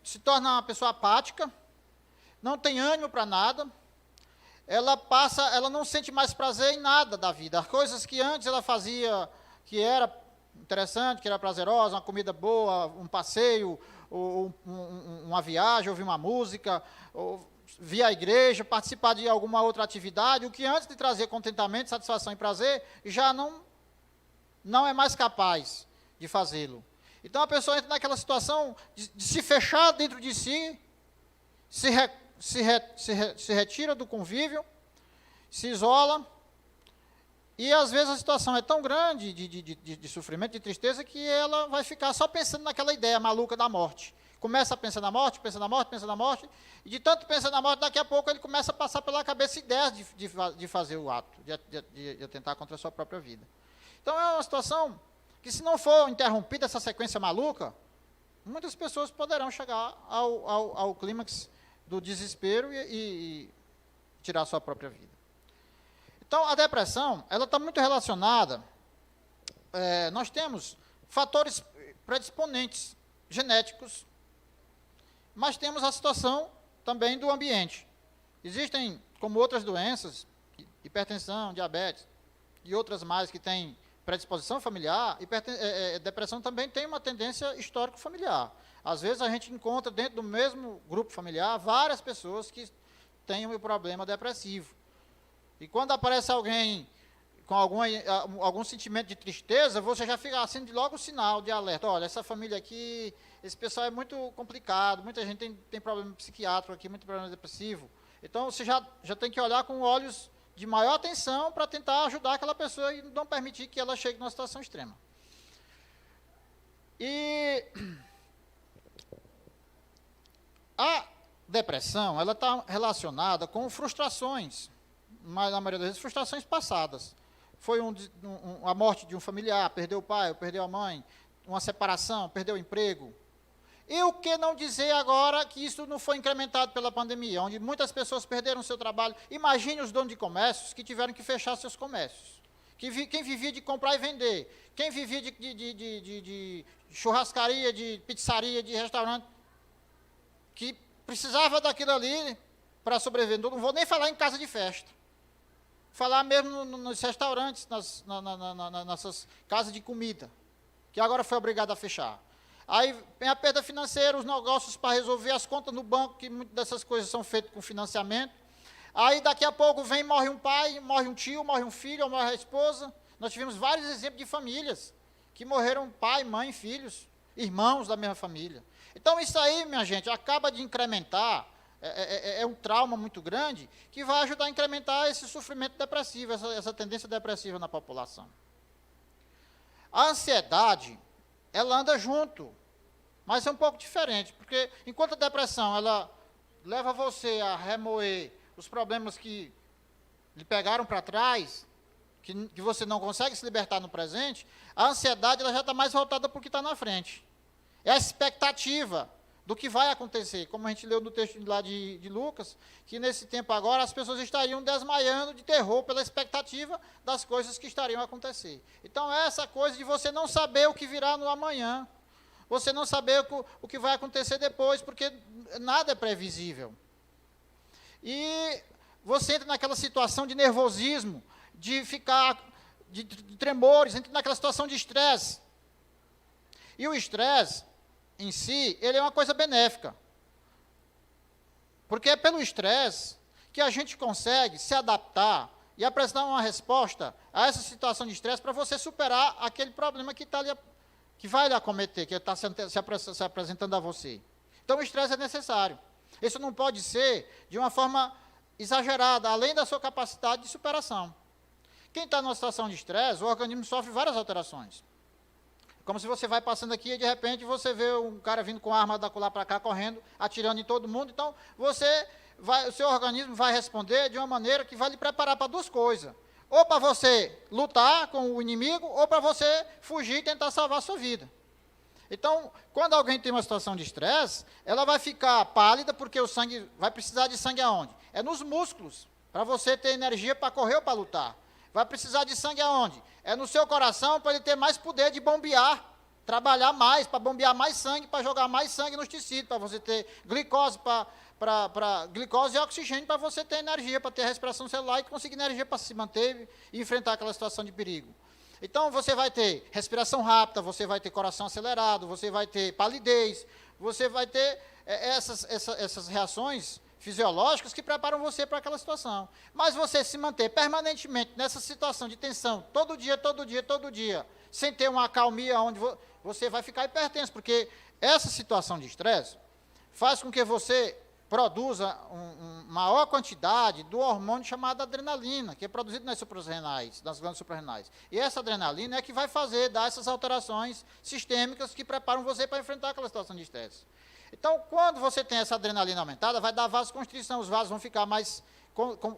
se torna uma pessoa apática, não tem ânimo para nada, ela não sente mais prazer em nada da vida. As coisas que antes ela fazia, que era interessante, que era prazerosa, uma comida boa, um passeio, ou uma viagem, ouvir uma música, ou vir à igreja, participar de alguma outra atividade, o que antes de trazer contentamento, satisfação e prazer, já não é mais capaz de fazê-lo. Então a pessoa entra naquela situação de se fechar dentro de si, se retira do convívio, se isola, e às vezes a situação é tão grande de sofrimento, de tristeza, que ela vai ficar só pensando naquela ideia maluca da morte. Começa a pensar na morte, pensa na morte, pensa na morte, e de tanto pensar na morte, daqui a pouco ele começa a passar pela cabeça ideias de fazer o ato, de atentar contra a sua própria vida. Então é uma situação que, se não for interrompida essa sequência maluca, muitas pessoas poderão chegar ao clímax do desespero e tirar a sua própria vida. Então, a depressão, ela está muito relacionada, nós temos fatores predisponentes genéticos, mas temos a situação também do ambiente. Existem, como outras doenças, hipertensão, diabetes e outras mais que têm predisposição familiar, depressão também tem uma tendência histórico-familiar. Às vezes a gente encontra dentro do mesmo grupo familiar várias pessoas que têm um problema depressivo. E quando aparece alguém com algum sentimento de tristeza, você já fica acende logo o sinal de alerta. Olha, essa família aqui, esse pessoal é muito complicado, muita gente tem problema psiquiátrico aqui, muito problema depressivo. Então você já tem que olhar com olhos de maior atenção para tentar ajudar aquela pessoa e não permitir que ela chegue numa situação extrema. E a depressão, ela está relacionada com frustrações, mas na maioria das vezes frustrações passadas. Foi a morte de um familiar, perdeu o pai, perdeu a mãe, uma separação, perdeu o emprego. E o que não dizer agora que isso não foi incrementado pela pandemia, onde muitas pessoas perderam seu trabalho. Imagine os donos de comércios que tiveram que fechar seus comércios. Quem vivia de comprar e vender, quem vivia de churrascaria, de pizzaria, de restaurante, que precisava daquilo ali para sobreviver. Não vou nem falar em casa de festa. Falar mesmo nos restaurantes, nessas casas de comida, que agora foi obrigado a fechar. Aí vem a perda financeira, os negócios para resolver as contas no banco, que muitas dessas coisas são feitas com financiamento. Aí daqui a pouco morre um pai, morre um tio, morre um filho, ou morre a esposa. Nós tivemos vários exemplos de famílias que morreram pai, mãe, filhos, irmãos da mesma família. Então isso aí, minha gente, acaba de incrementar, é um trauma muito grande, que vai ajudar a incrementar esse sofrimento depressivo, essa tendência depressiva na população. A ansiedade, ela anda junto, mas é um pouco diferente, porque enquanto a depressão, ela leva você a remoer os problemas que lhe pegaram para trás, que você não consegue se libertar no presente, a ansiedade ela já está mais voltada para o que está na frente. É a expectativa do que vai acontecer, como a gente leu no texto lá de Lucas, que nesse tempo agora as pessoas estariam desmaiando de terror pela expectativa das coisas que estariam a acontecer. Então é essa coisa de você não saber o que virá no amanhã, você não saber o que vai acontecer depois, porque nada é previsível. E você entra naquela situação de nervosismo, de ficar, de tremores, entra naquela situação de estresse. E o estresse, em si, ele é uma coisa benéfica. Porque é pelo estresse que a gente consegue se adaptar e apresentar uma resposta a essa situação de estresse para você superar aquele problema que vai lhe acometer, que está se apresentando a você. Então, o estresse é necessário. Isso não pode ser de uma forma exagerada, além da sua capacidade de superação. Quem está numa situação de estresse, o organismo sofre várias alterações. Como se você vai passando aqui e de repente você vê um cara vindo com a arma da lá para cá, correndo, atirando em todo mundo. Então, o seu organismo vai responder de uma maneira que vai lhe preparar para duas coisas. Ou para você lutar com o inimigo, ou para você fugir e tentar salvar a sua vida. Então, quando alguém tem uma situação de estresse, ela vai ficar pálida, porque o sangue vai precisar de sangue aonde? É nos músculos, para você ter energia para correr ou para lutar. Vai precisar de sangue aonde? É no seu coração para ele ter mais poder de bombear, trabalhar mais, para bombear mais sangue, para jogar mais sangue nos tecidos, para você ter glicose, glicose e oxigênio, para você ter energia, para ter respiração celular e conseguir energia para se manter e enfrentar aquela situação de perigo. Então, você vai ter respiração rápida, você vai ter coração acelerado, você vai ter palidez, você vai ter essas reações fisiológicas que preparam você para aquela situação. Mas você se manter permanentemente nessa situação de tensão, todo dia, sem ter uma acalmia, onde você vai ficar hipertenso, porque essa situação de estresse faz com que você produza maior quantidade do hormônio chamado adrenalina, que é produzido nas suprarrenais, nas glândulas suprarrenais. E essa adrenalina é que vai dar essas alterações sistêmicas que preparam você para enfrentar aquela situação de estresse. Então, quando você tem essa adrenalina aumentada, vai dar vasoconstrição, os vasos vão ficar mais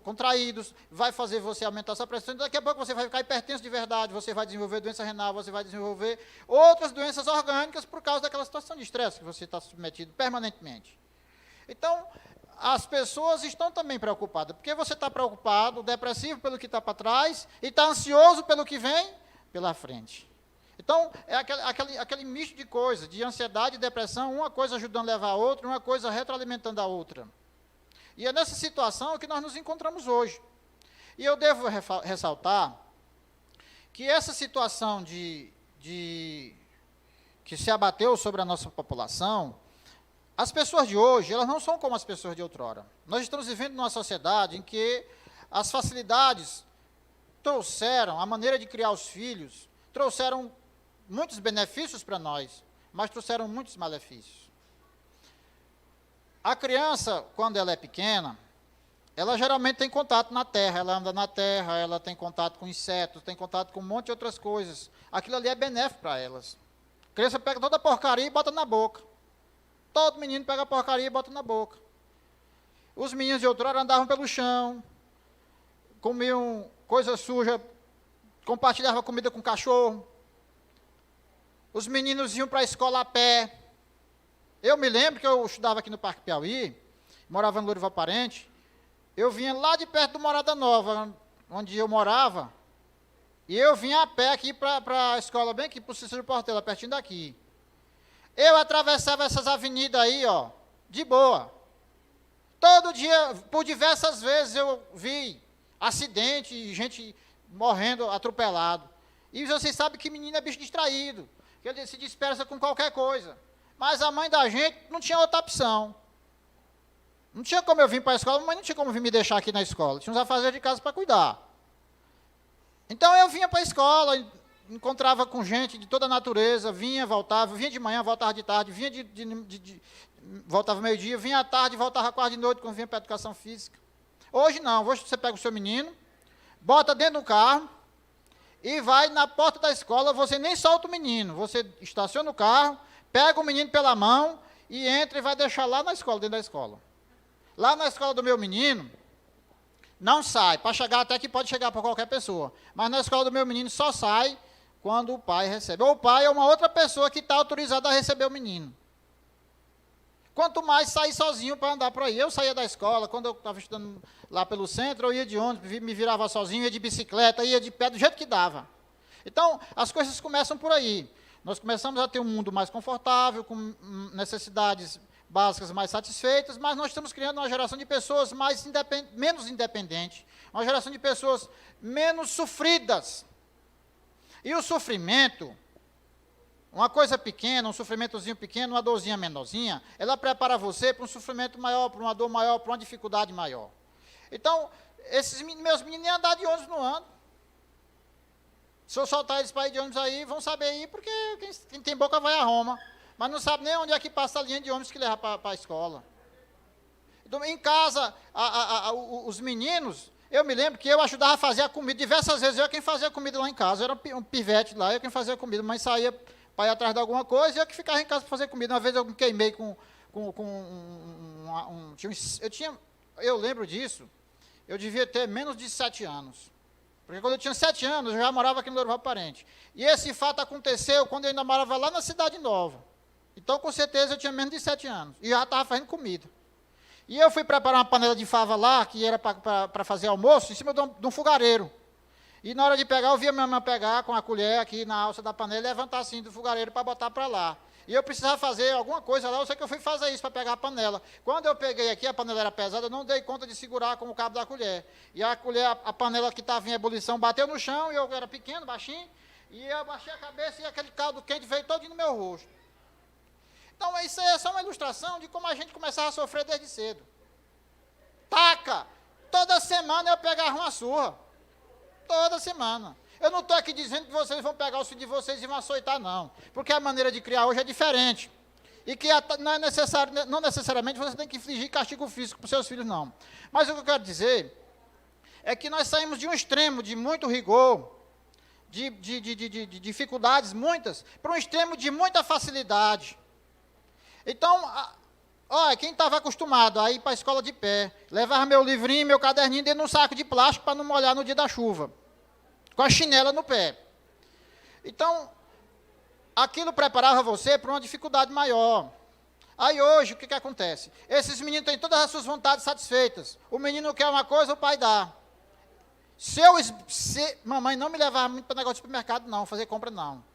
contraídos, vai fazer você aumentar essa pressão, e daqui a pouco você vai ficar hipertenso de verdade, você vai desenvolver doença renal, você vai desenvolver outras doenças orgânicas por causa daquela situação de estresse que você está submetido permanentemente. Então, as pessoas estão também preocupadas, porque você está preocupado, depressivo pelo que está para trás, e está ansioso pelo que vem pela frente. Então, é aquele misto de coisas, de ansiedade e depressão, uma coisa ajudando a levar a outra, uma coisa retroalimentando a outra. E é nessa situação que nós nos encontramos hoje. E eu devo ressaltar que essa situação que se abateu sobre a nossa população, as pessoas de hoje, elas não são como as pessoas de outrora. Nós estamos vivendo numa sociedade em que as facilidades trouxeram, a maneira de criar os filhos, trouxeram muitos benefícios para nós, mas trouxeram muitos malefícios. A criança, quando ela é pequena, ela geralmente tem contato na terra, ela anda na terra, ela tem contato com insetos, tem contato com um monte de outras coisas. Aquilo ali é benéfico para elas. A criança pega toda a porcaria e bota na boca. Todo menino pega a porcaria e bota na boca. Os meninos de outrora andavam pelo chão, comiam coisa suja, compartilhavam comida com cachorro. Os meninos iam para a escola a pé. Eu me lembro que eu estudava aqui no Parque Piauí, morava no Lourival Parente, eu vinha lá de perto do Morada Nova, onde eu morava, e eu vinha a pé aqui para a escola, bem aqui para o Cícero Portela, pertinho daqui. Eu atravessava essas avenidas aí, ó, de boa. Todo dia, por diversas vezes, eu vi acidente, gente morrendo, atropelado. E vocês sabem que menino é bicho distraído, que ele se dispersa com qualquer coisa. Mas a mãe da gente não tinha outra opção. Não tinha como eu vir para a escola, mas não tinha como vir me deixar aqui na escola. Tinha uns afazeres de casa para cuidar. Então eu vinha para a escola, encontrava com gente de toda a natureza, vinha, voltava, vinha de manhã, voltava de tarde, vinha voltava meio-dia, vinha à tarde, voltava quase de noite, quando vinha para a educação física. Hoje não, hoje você pega o seu menino, bota dentro do carro e vai na porta da escola, você nem solta o menino, você estaciona o carro, pega o menino pela mão e entra e vai deixar lá na escola, dentro da escola. Lá na escola do meu menino, não sai, para chegar até que pode chegar para qualquer pessoa, mas na escola do meu menino só sai quando o pai recebe. Ou o pai é uma outra pessoa que está autorizada a receber o menino. Quanto mais sair sozinho para andar por aí. Eu saía da escola, quando eu estava estudando lá pelo centro, eu ia de ônibus, me virava sozinho, ia de bicicleta, ia de pé, do jeito que dava. Então, as coisas começam por aí. Nós começamos a ter um mundo mais confortável, com necessidades básicas mais satisfeitas, mas nós estamos criando uma geração de pessoas menos independentes, uma geração de pessoas menos sofridas. E o sofrimento, uma coisa pequena, um sofrimentozinho pequeno, uma dorzinha menorzinha, ela prepara você para um sofrimento maior, para uma dor maior, para uma dificuldade maior. Então, esses meus meninos nem andar de ônibus não andam. Se eu soltar eles para ir de ônibus aí, vão saber ir, porque quem tem boca vai a Roma. Mas não sabe nem onde é que passa a linha de ônibus que leva para a escola. Então, em casa, os meninos, eu me lembro que eu ajudava a fazer a comida, diversas vezes eu quem fazia a comida lá em casa, eu era um pivete lá, eu quem fazia a comida, mas saía para ir atrás de alguma coisa, e eu que ficava em casa para fazer comida. Uma vez eu me queimei eu lembro disso, eu devia ter menos de 7 anos. Porque quando eu tinha 7 anos, eu já morava aqui no Lourival Parente. E esse fato aconteceu quando eu ainda morava lá na Cidade Nova. Então, com certeza, eu tinha menos de 7 anos. E já estava fazendo comida. E eu fui preparar uma panela de fava lá, que era para fazer almoço, em cima de um fogareiro. E na hora de pegar, eu via minha mãe pegar com a colher aqui na alça da panela e levantar assim do fogareiro para botar para lá. E eu precisava fazer alguma coisa lá, eu sei que eu fui fazer isso para pegar a panela. Quando eu peguei aqui, a panela era pesada, eu não dei conta de segurar com o cabo da colher. E a colher, a panela que estava em ebulição, bateu no chão, e eu era pequeno, baixinho, e eu baixei a cabeça e aquele caldo quente veio todo no meu rosto. Então, isso é só uma ilustração de como a gente começava a sofrer desde cedo. Taca! Toda semana eu pegava uma surra. Toda semana. Eu não estou aqui dizendo que vocês vão pegar os filhos de vocês e vão açoitar, não. Porque a maneira de criar hoje é diferente. E que não é necessário, não necessariamente você tem que infligir castigo físico para os seus filhos, não. Mas o que eu quero dizer é que nós saímos de um extremo de muito rigor, de dificuldades muitas, para um extremo de muita facilidade. Então, olha, quem estava acostumado a ir para a escola de pé, levava meu livrinho, meu caderninho dentro de um saco de plástico para não molhar no dia da chuva, com a chinela no pé. Então, aquilo preparava você para uma dificuldade maior. Aí hoje, o que acontece? Esses meninos têm todas as suas vontades satisfeitas. O menino quer uma coisa, o pai dá. Mamãe não me levava muito para negócio de supermercado, não, fazer compra, não.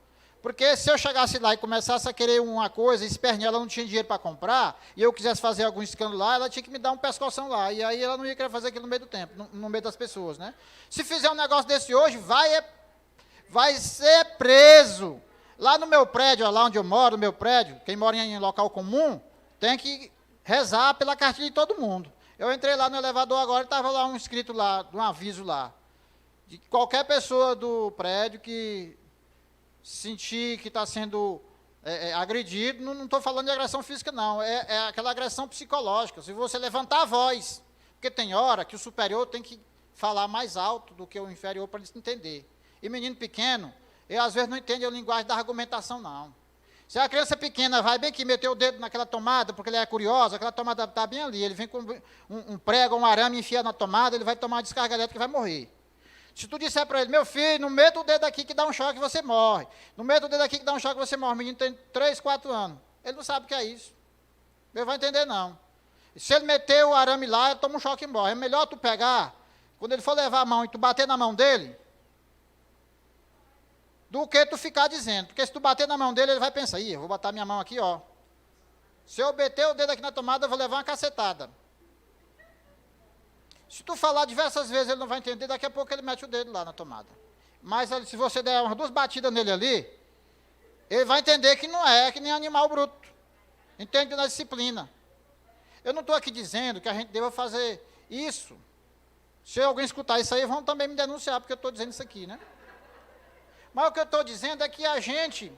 Porque se eu chegasse lá e começasse a querer uma coisa, espernear, ela não tinha dinheiro para comprar, e eu quisesse fazer algum escândalo lá, ela tinha que me dar um pescoção lá. E aí ela não ia querer fazer aquilo no meio do tempo, no meio das pessoas, né? Se fizer um negócio desse hoje, vai ser preso. Lá no meu prédio, lá onde eu moro, no meu prédio, quem mora em local comum, tem que rezar pela cartilha de todo mundo. Eu entrei lá no elevador agora e estava lá um escrito lá, um aviso lá, de qualquer pessoa do prédio que sentir que está sendo agredido, não estou falando de agressão física, não, é aquela agressão psicológica. Se você levantar a voz, porque tem hora que o superior tem que falar mais alto do que o inferior para ele entender. E menino pequeno, ele às vezes não entende a linguagem da argumentação, não. Se a criança pequena vai bem que meter o dedo naquela tomada, porque ele é curioso, aquela tomada está bem ali, ele vem com um prego, um arame, enfia na tomada, ele vai tomar uma descarga elétrica e vai morrer. Se tu disser para ele, meu filho, não meta o dedo aqui que dá um choque e você morre. Não meta o dedo aqui que dá um choque e você morre. O menino tem 3, 4 anos. Ele não sabe o que é isso. Ele vai entender, não. E se ele meter o arame lá, ele toma um choque e morre. É melhor tu pegar, quando ele for levar a mão e tu bater na mão dele, do que tu ficar dizendo. Porque se tu bater na mão dele, ele vai pensar, eu vou botar minha mão aqui, ó. Se eu meter o dedo aqui na tomada, eu vou levar uma cacetada. Se tu falar diversas vezes, ele não vai entender, daqui a pouco ele mete o dedo lá na tomada. Mas se você der umas 2 batidas nele ali, ele vai entender que não é que nem animal bruto. Entende na disciplina. Eu não estou aqui dizendo que a gente deva fazer isso. Se alguém escutar isso aí, vão também me denunciar, porque eu estou dizendo isso aqui, né? Mas o que eu estou dizendo é que a gente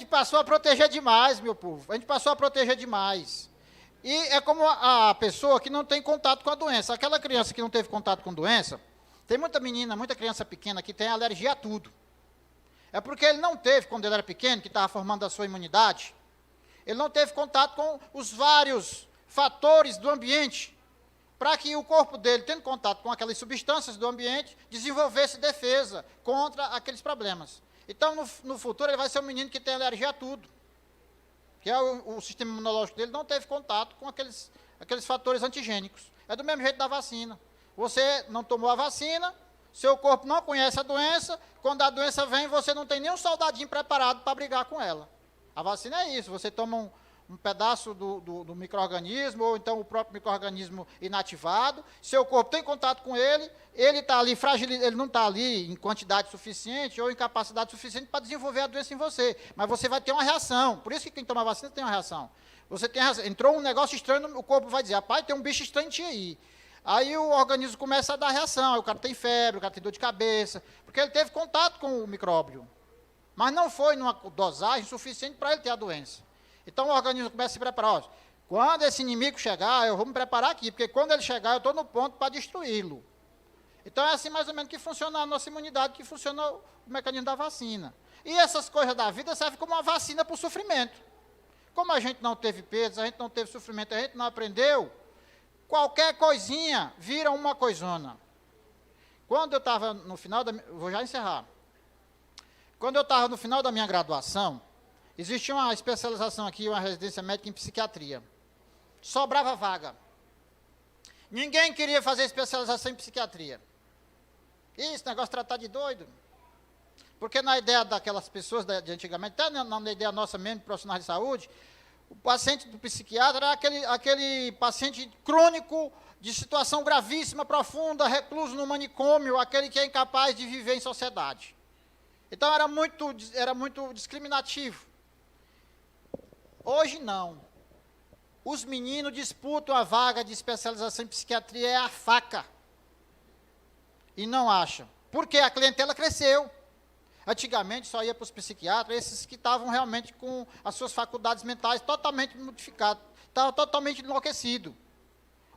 passou a proteger demais, meu povo. A gente passou a proteger demais. E é como a pessoa que não tem contato com a doença. Aquela criança que não teve contato com doença, tem muita menina, muita criança pequena que tem alergia a tudo. É porque ele não teve, quando ele era pequeno, que estava formando a sua imunidade, ele não teve contato com os vários fatores do ambiente, para que o corpo dele, tendo contato com aquelas substâncias do ambiente, desenvolvesse defesa contra aqueles problemas. Então, no futuro, ele vai ser um menino que tem alergia a tudo. Que é o sistema imunológico dele não teve contato com aqueles fatores antigênicos. É do mesmo jeito da vacina. Você não tomou a vacina, seu corpo não conhece a doença, quando a doença vem, você não tem nenhum soldadinho preparado para brigar com ela. A vacina é isso, você toma um pedaço do micro-organismo, ou então o próprio micro-organismo inativado, seu corpo tem contato com ele está ali ele não está ali em quantidade suficiente ou em capacidade suficiente para desenvolver a doença em você, mas você vai ter uma reação. Por isso que quem toma vacina tem uma reação. Você tem reação. Entrou um negócio estranho, o corpo vai dizer, rapaz, tem um bicho estranho em ti aí. Aí o organismo começa a dar reação, aí o cara tem febre, o cara tem dor de cabeça, porque ele teve contato com o micróbio, mas não foi numa dosagem suficiente para ele ter a doença. Então o organismo começa a se preparar. Ó, quando esse inimigo chegar, eu vou me preparar aqui, porque quando ele chegar, eu estou no ponto para destruí-lo. Então é assim mais ou menos que funciona a nossa imunidade, que funciona o mecanismo da vacina. E essas coisas da vida servem como uma vacina para o sofrimento. Como a gente não teve perdas, a gente não teve sofrimento, a gente não aprendeu, qualquer coisinha vira uma coisona. Quando eu estava no final vou já encerrar. Quando eu estava no final da minha graduação, existia uma especialização aqui, uma residência médica em psiquiatria. Sobrava vaga. Ninguém queria fazer especialização em psiquiatria. Isso, negócio de tratar de doido. Porque na ideia daquelas pessoas de antigamente, até na ideia nossa mesmo, profissionais de saúde, o paciente do psiquiatra era aquele paciente crônico, de situação gravíssima, profunda, recluso no manicômio, aquele que é incapaz de viver em sociedade. Então era muito discriminativo. Hoje não. Os meninos disputam a vaga de especialização em psiquiatria, é a faca. E não acham. Porque a clientela cresceu. Antigamente só ia para os psiquiatras, esses que estavam realmente com as suas faculdades mentais totalmente modificadas, estavam totalmente enlouquecidos.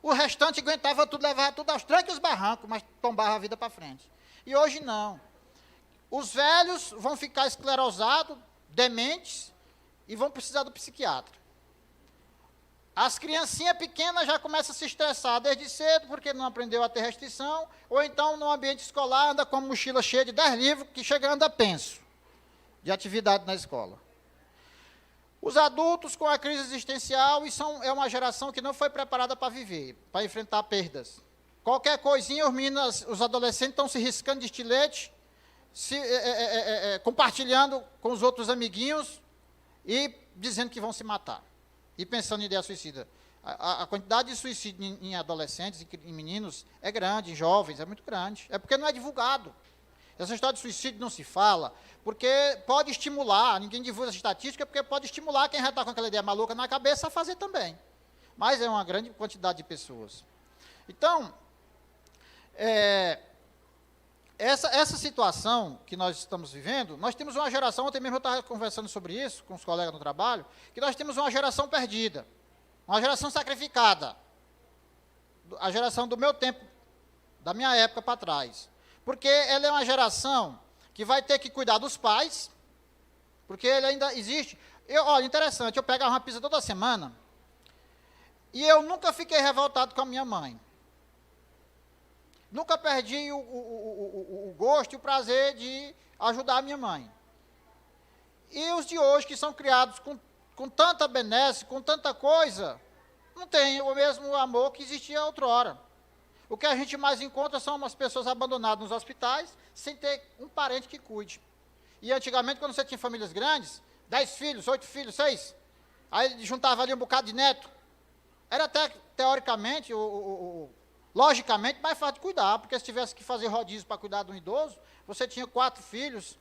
O restante aguentava tudo, levava tudo aos trancos e os barrancos, mas tombava a vida para frente. E hoje não. Os velhos vão ficar esclerosados, dementes, e vão precisar do psiquiatra. As criancinhas pequenas já começam a se estressar desde cedo, porque não aprendeu a ter restrição, ou então no ambiente escolar anda com a mochila cheia de 10 livros, que chega anda penso, de atividade na escola. Os adultos com a crise existencial, é uma geração que não foi preparada para viver, para enfrentar perdas. Qualquer coisinha, os adolescentes estão se riscando de estilete, compartilhando com os outros amiguinhos e dizendo que vão se matar. E pensando em ideia suicida. A quantidade de suicídio em adolescentes, em meninos, é grande, em jovens, é muito grande. É porque não é divulgado. Essa história de suicídio não se fala, porque pode estimular, ninguém divulga essa estatística, porque pode estimular quem já está com aquela ideia maluca na cabeça a fazer também. Mas é uma grande quantidade de pessoas. Então, essa situação que nós estamos vivendo, nós temos uma geração, ontem mesmo eu estava conversando sobre isso com os colegas no trabalho, que nós temos uma geração perdida, uma geração sacrificada, a geração do meu tempo, da minha época para trás. Porque ela é uma geração que vai ter que cuidar dos pais, porque ele ainda existe. Olha, interessante, eu pegava uma pizza toda semana, e eu nunca fiquei revoltado com a minha mãe. Nunca perdi o gosto e o prazer de ajudar a minha mãe. E os de hoje, que são criados com tanta benesse, com tanta coisa, não tem o mesmo amor que existia outrora. O que a gente mais encontra são umas pessoas abandonadas nos hospitais, sem ter um parente que cuide. E antigamente, quando você tinha famílias grandes, 10 filhos, 8 filhos, 6, aí juntava ali um bocado de neto, era até, teoricamente, logicamente, mais fácil de cuidar, porque se tivesse que fazer rodízio para cuidar de um idoso, você tinha 4 filhos,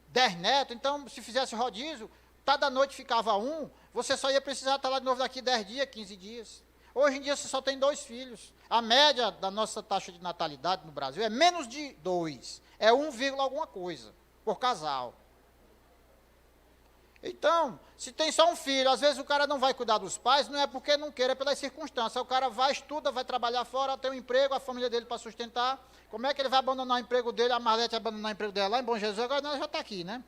10 netos, então, se fizesse rodízio, cada noite ficava um, você só ia precisar estar lá de novo daqui 10 dias, 15 dias. Hoje em dia, você só tem 2 filhos. A média da nossa taxa de natalidade no Brasil é menos de 2, é 1, alguma coisa, por casal. Então, se tem só um filho, às vezes o cara não vai cuidar dos pais, não é porque não queira, é pelas circunstâncias. O cara vai, estuda, vai trabalhar fora, tem um emprego, a família dele para sustentar. Como é que ele vai abandonar o emprego dele, a Marlete vai abandonar o emprego dela lá em Bom Jesus, agora ela já está aqui, né?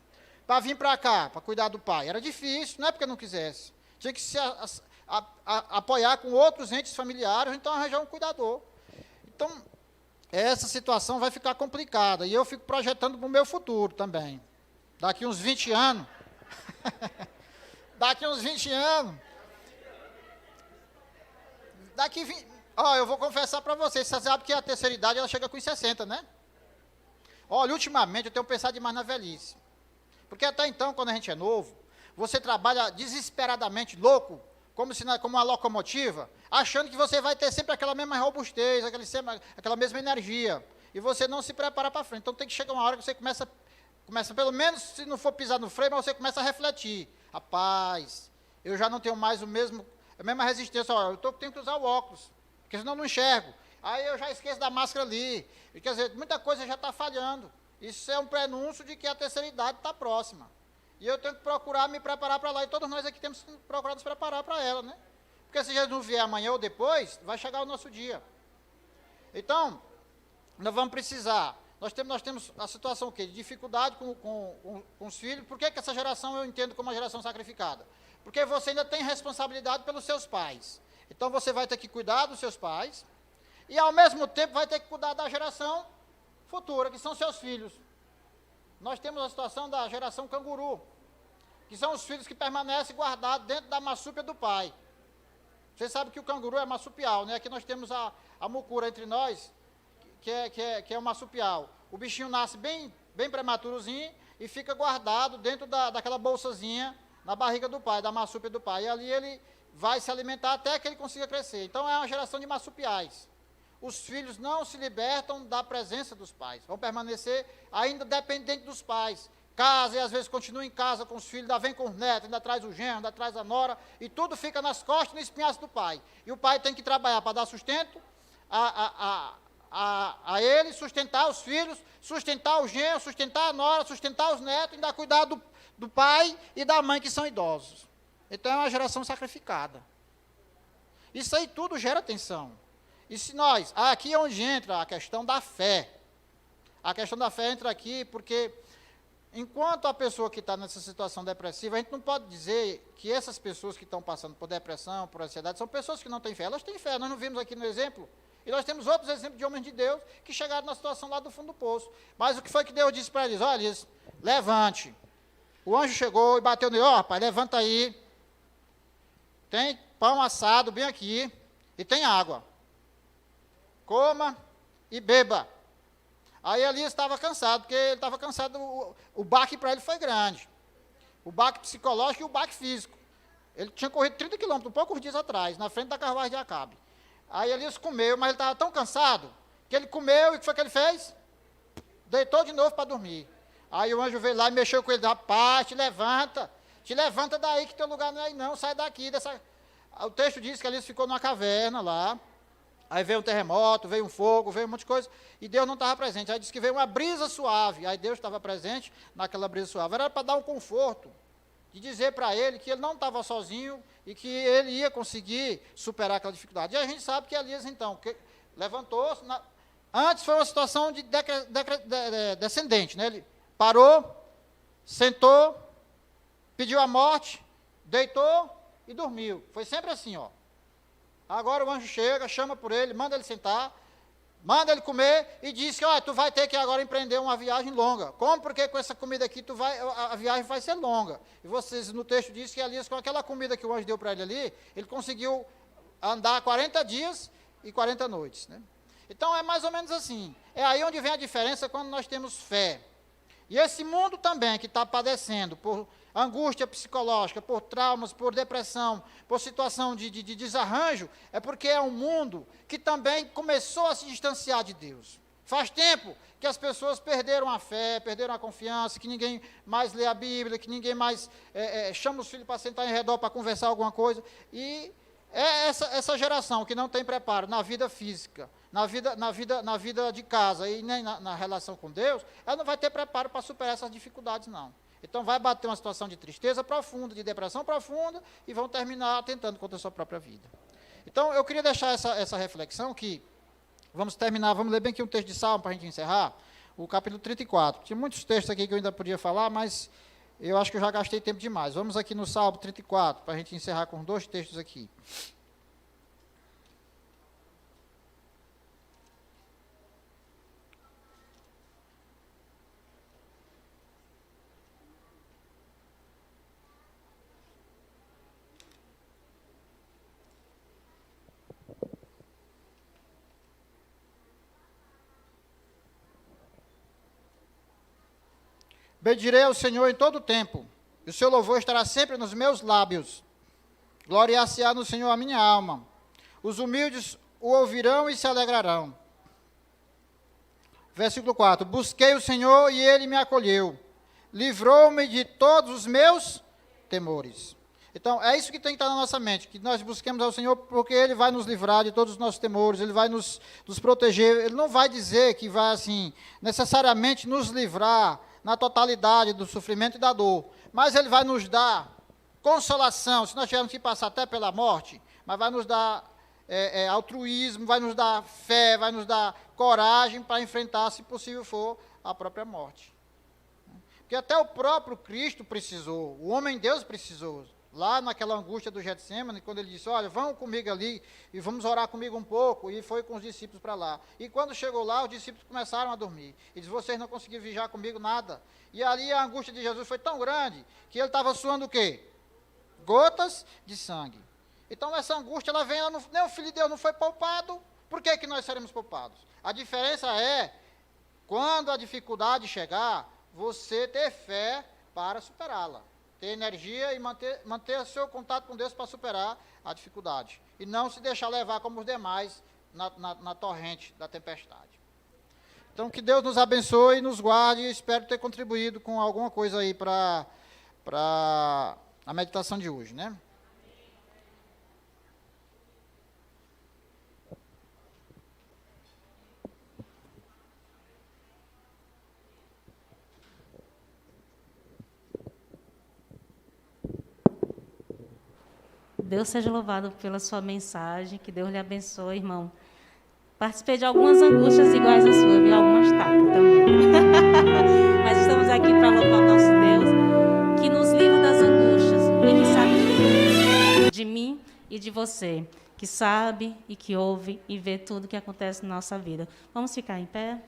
Para vir para cá, para cuidar do pai. Era difícil, não é porque não quisesse. Tinha que se apoiar com outros entes familiares, ou então arranjar um cuidador. Então, essa situação vai ficar complicada. E eu fico projetando para o meu futuro também. Daqui uns 20 anos... Daqui uns 20 anos. Eu vou confessar para vocês, você sabe que a terceira idade ela chega com 60, né? Olha, ultimamente eu tenho pensado demais na velhice. Porque até então, quando a gente é novo, você trabalha desesperadamente louco, como uma locomotiva, achando que você vai ter sempre aquela mesma robustez, aquela mesma energia. E você não se prepara para frente. Então tem que chegar uma hora que você começa, pelo menos, se não for pisar no freio, mas você começa a refletir. Rapaz, eu já não tenho mais a mesma resistência. Eu tenho que usar o óculos, porque senão eu não enxergo. Aí eu já esqueço da máscara ali. Quer dizer, muita coisa já está falhando. Isso é um prenúncio de que a terceira idade está próxima. E eu tenho que procurar me preparar para lá. E todos nós aqui temos que procurar nos preparar para ela, né? Porque se Jesus não vier amanhã ou depois, vai chegar o nosso dia. Então, nós vamos precisar. Nós temos a situação o quê? De dificuldade com os filhos. Por que essa geração eu entendo como uma geração sacrificada? Porque você ainda tem responsabilidade pelos seus pais. Então você vai ter que cuidar dos seus pais e ao mesmo tempo vai ter que cuidar da geração futura, que são seus filhos. Nós temos a situação da geração canguru, que são os filhos que permanecem guardados dentro da marsúpia do pai. Vocês sabem que o canguru é marsupial, né? Aqui nós temos a a mucura entre nós, que é o marsupial. O bichinho nasce bem prematurozinho e fica guardado dentro daquela bolsazinha na barriga do pai, da marsúpia do pai. E ali ele vai se alimentar até que ele consiga crescer. Então é uma geração de marsupiais. Os filhos não se libertam da presença dos pais, vão permanecer ainda dependentes dos pais. Casa, e às vezes continuam em casa com os filhos, ainda vem com os netos, ainda traz o genro, ainda traz a nora, e tudo fica nas costas e no espinhaço do pai. E o pai tem que trabalhar para dar sustento a ele, sustentar os filhos, sustentar o genro, sustentar a nora, sustentar os netos, ainda cuidar do pai e da mãe que são idosos. Então é uma geração sacrificada. Isso aí tudo gera tensão. E se nós, aqui é onde entra a questão da fé. A questão da fé entra aqui porque, enquanto a pessoa que está nessa situação depressiva, a gente não pode dizer que essas pessoas que estão passando por depressão, por ansiedade, são pessoas que não têm fé. Elas têm fé, nós não vimos aqui no exemplo. E nós temos outros exemplos de homens de Deus que chegaram na situação lá do fundo do poço. Mas o que foi que Deus disse para eles? Olha, eles, levante. O anjo chegou e bateu nele, rapaz, levanta aí. Tem pão assado bem aqui e tem água. Coma e beba. Aí Elias estava cansado, porque ele estava cansado, o baque para ele foi grande. O baque psicológico e o baque físico. Ele tinha corrido 30 quilômetros, poucos dias atrás, na frente da carruagem de Acabe. Aí Elias comeu, mas ele estava tão cansado, que ele comeu e o que foi que ele fez? Deitou de novo para dormir. Aí o anjo veio lá e mexeu com ele, rapaz, te levanta daí que teu lugar não é aí não, sai daqui. O texto diz que Elias ficou numa caverna lá. Aí veio um terremoto, veio um fogo, veio um monte de coisa, e Deus não estava presente. Aí disse que veio uma brisa suave, aí Deus estava presente naquela brisa suave. Era para dar um conforto, de dizer para ele que ele não estava sozinho e que ele ia conseguir superar aquela dificuldade. E a gente sabe que Elias, então, levantou-se, antes foi uma situação de descendente, né? Ele parou, sentou, pediu a morte, deitou e dormiu. Foi sempre assim, ó. Agora o anjo chega, chama por ele, manda ele sentar, manda ele comer e diz que, ó, tu vai ter que agora empreender uma viagem longa. Como? Porque com essa comida aqui a viagem vai ser longa. E vocês, no texto diz que Elias, com aquela comida que o anjo deu para ele ali, ele conseguiu andar 40 dias e 40 noites, né? Então é mais ou menos assim. É aí onde vem a diferença quando nós temos fé. E esse mundo também que está padecendo por angústia psicológica, por traumas, por depressão, por situação de desarranjo, é porque é um mundo que também começou a se distanciar de Deus. Faz tempo que as pessoas perderam a fé, perderam a confiança, que ninguém mais lê a Bíblia, que ninguém mais chama os filhos para sentar em redor para conversar alguma coisa. E é essa geração que não tem preparo na vida física, na vida de casa e nem na relação com Deus, ela não vai ter preparo para superar essas dificuldades, não. Então vai bater uma situação de tristeza profunda, de depressão profunda, e vão terminar tentando contra a sua própria vida. Então eu queria deixar essa reflexão que, vamos ler bem aqui um texto de Salmo para a gente encerrar, o capítulo 34. Tinha muitos textos aqui que eu ainda podia falar, mas eu acho que eu já gastei tempo demais. Vamos aqui no Salmo 34, para a gente encerrar com 2 textos aqui. Bendirei ao Senhor em todo o tempo, e o seu louvor estará sempre nos meus lábios. Gloriar-se-á no Senhor a minha alma. Os humildes o ouvirão e se alegrarão. Versículo 4. Busquei o Senhor e ele me acolheu. Livrou-me de todos os meus temores. Então, é isso que tem que estar na nossa mente, que nós busquemos ao Senhor porque ele vai nos livrar de todos os nossos temores, ele vai nos proteger. Ele não vai dizer que vai, assim, necessariamente nos livrar na totalidade do sofrimento e da dor, mas ele vai nos dar consolação, se nós tivermos que passar até pela morte, mas vai nos dar altruísmo, vai nos dar fé, vai nos dar coragem para enfrentar, se possível for, a própria morte. Porque até o próprio Cristo precisou, o homem Deus precisou, lá naquela angústia do Getsêmani, quando ele disse, olha, vão comigo ali e vamos orar comigo um pouco, e foi com os discípulos para lá. E quando chegou lá, os discípulos começaram a dormir. E disse, vocês não conseguiram vigiar comigo nada. E ali a angústia de Jesus foi tão grande, que ele estava suando o quê? Gotas de sangue. Então essa angústia, ela vem, nem o Filho de Deus não foi poupado, Por que que nós seremos poupados? A diferença é, quando a dificuldade chegar, você ter fé para superá-la. Ter energia e manter o seu contato com Deus para superar a dificuldade. E não se deixar levar como os demais na torrente da tempestade. Então, que Deus nos abençoe e nos guarde. E espero ter contribuído com alguma coisa aí para a meditação de hoje, né? Deus seja louvado pela sua mensagem, que Deus lhe abençoe, irmão. Participei de algumas angústias iguais à sua, vi algumas tacas também. Mas estamos aqui para louvar o nosso Deus, que nos livra das angústias e que sabe de mim e de você, que sabe e que ouve e vê tudo que acontece na nossa vida. Vamos ficar em pé?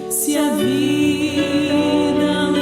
Se a vida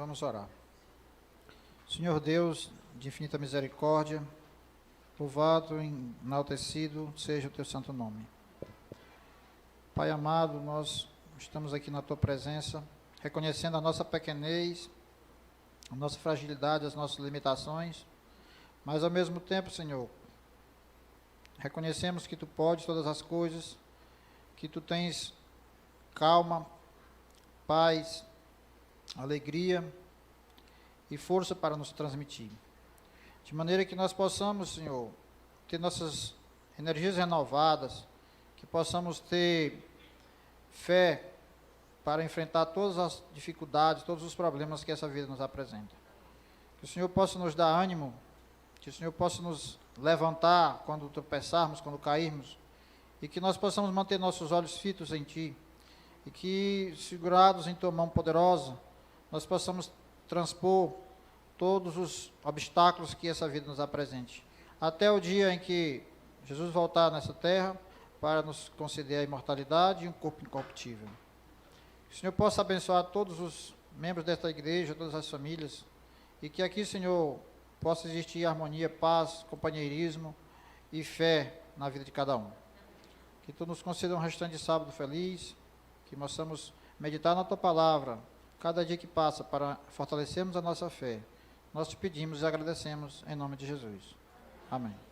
Vamos orar. Senhor Deus, de infinita misericórdia, louvado e enaltecido seja o teu santo nome. Pai amado, nós estamos aqui na tua presença, reconhecendo a nossa pequenez, a nossa fragilidade, as nossas limitações, mas ao mesmo tempo, Senhor, reconhecemos que tu podes todas as coisas, que tu tens calma, paz, alegria e força para nos transmitir. De maneira que nós possamos, Senhor, ter nossas energias renovadas, que possamos ter fé para enfrentar todas as dificuldades, todos os problemas que essa vida nos apresenta. Que o Senhor possa nos dar ânimo, que o Senhor possa nos levantar quando tropeçarmos, quando cairmos, e que nós possamos manter nossos olhos fitos em Ti, e que, segurados em Tua mão poderosa, nós possamos transpor todos os obstáculos que essa vida nos apresente, até o dia em que Jesus voltar nessa terra para nos conceder a imortalidade e um corpo incorruptível. Que o Senhor possa abençoar todos os membros desta igreja, todas as famílias, e que aqui, Senhor, possa existir harmonia, paz, companheirismo e fé na vida de cada um. Que Tu nos conceda um restante de sábado feliz, que possamos meditar na Tua palavra cada dia que passa para fortalecermos a nossa fé. Nós te pedimos e agradecemos em nome de Jesus. Amém.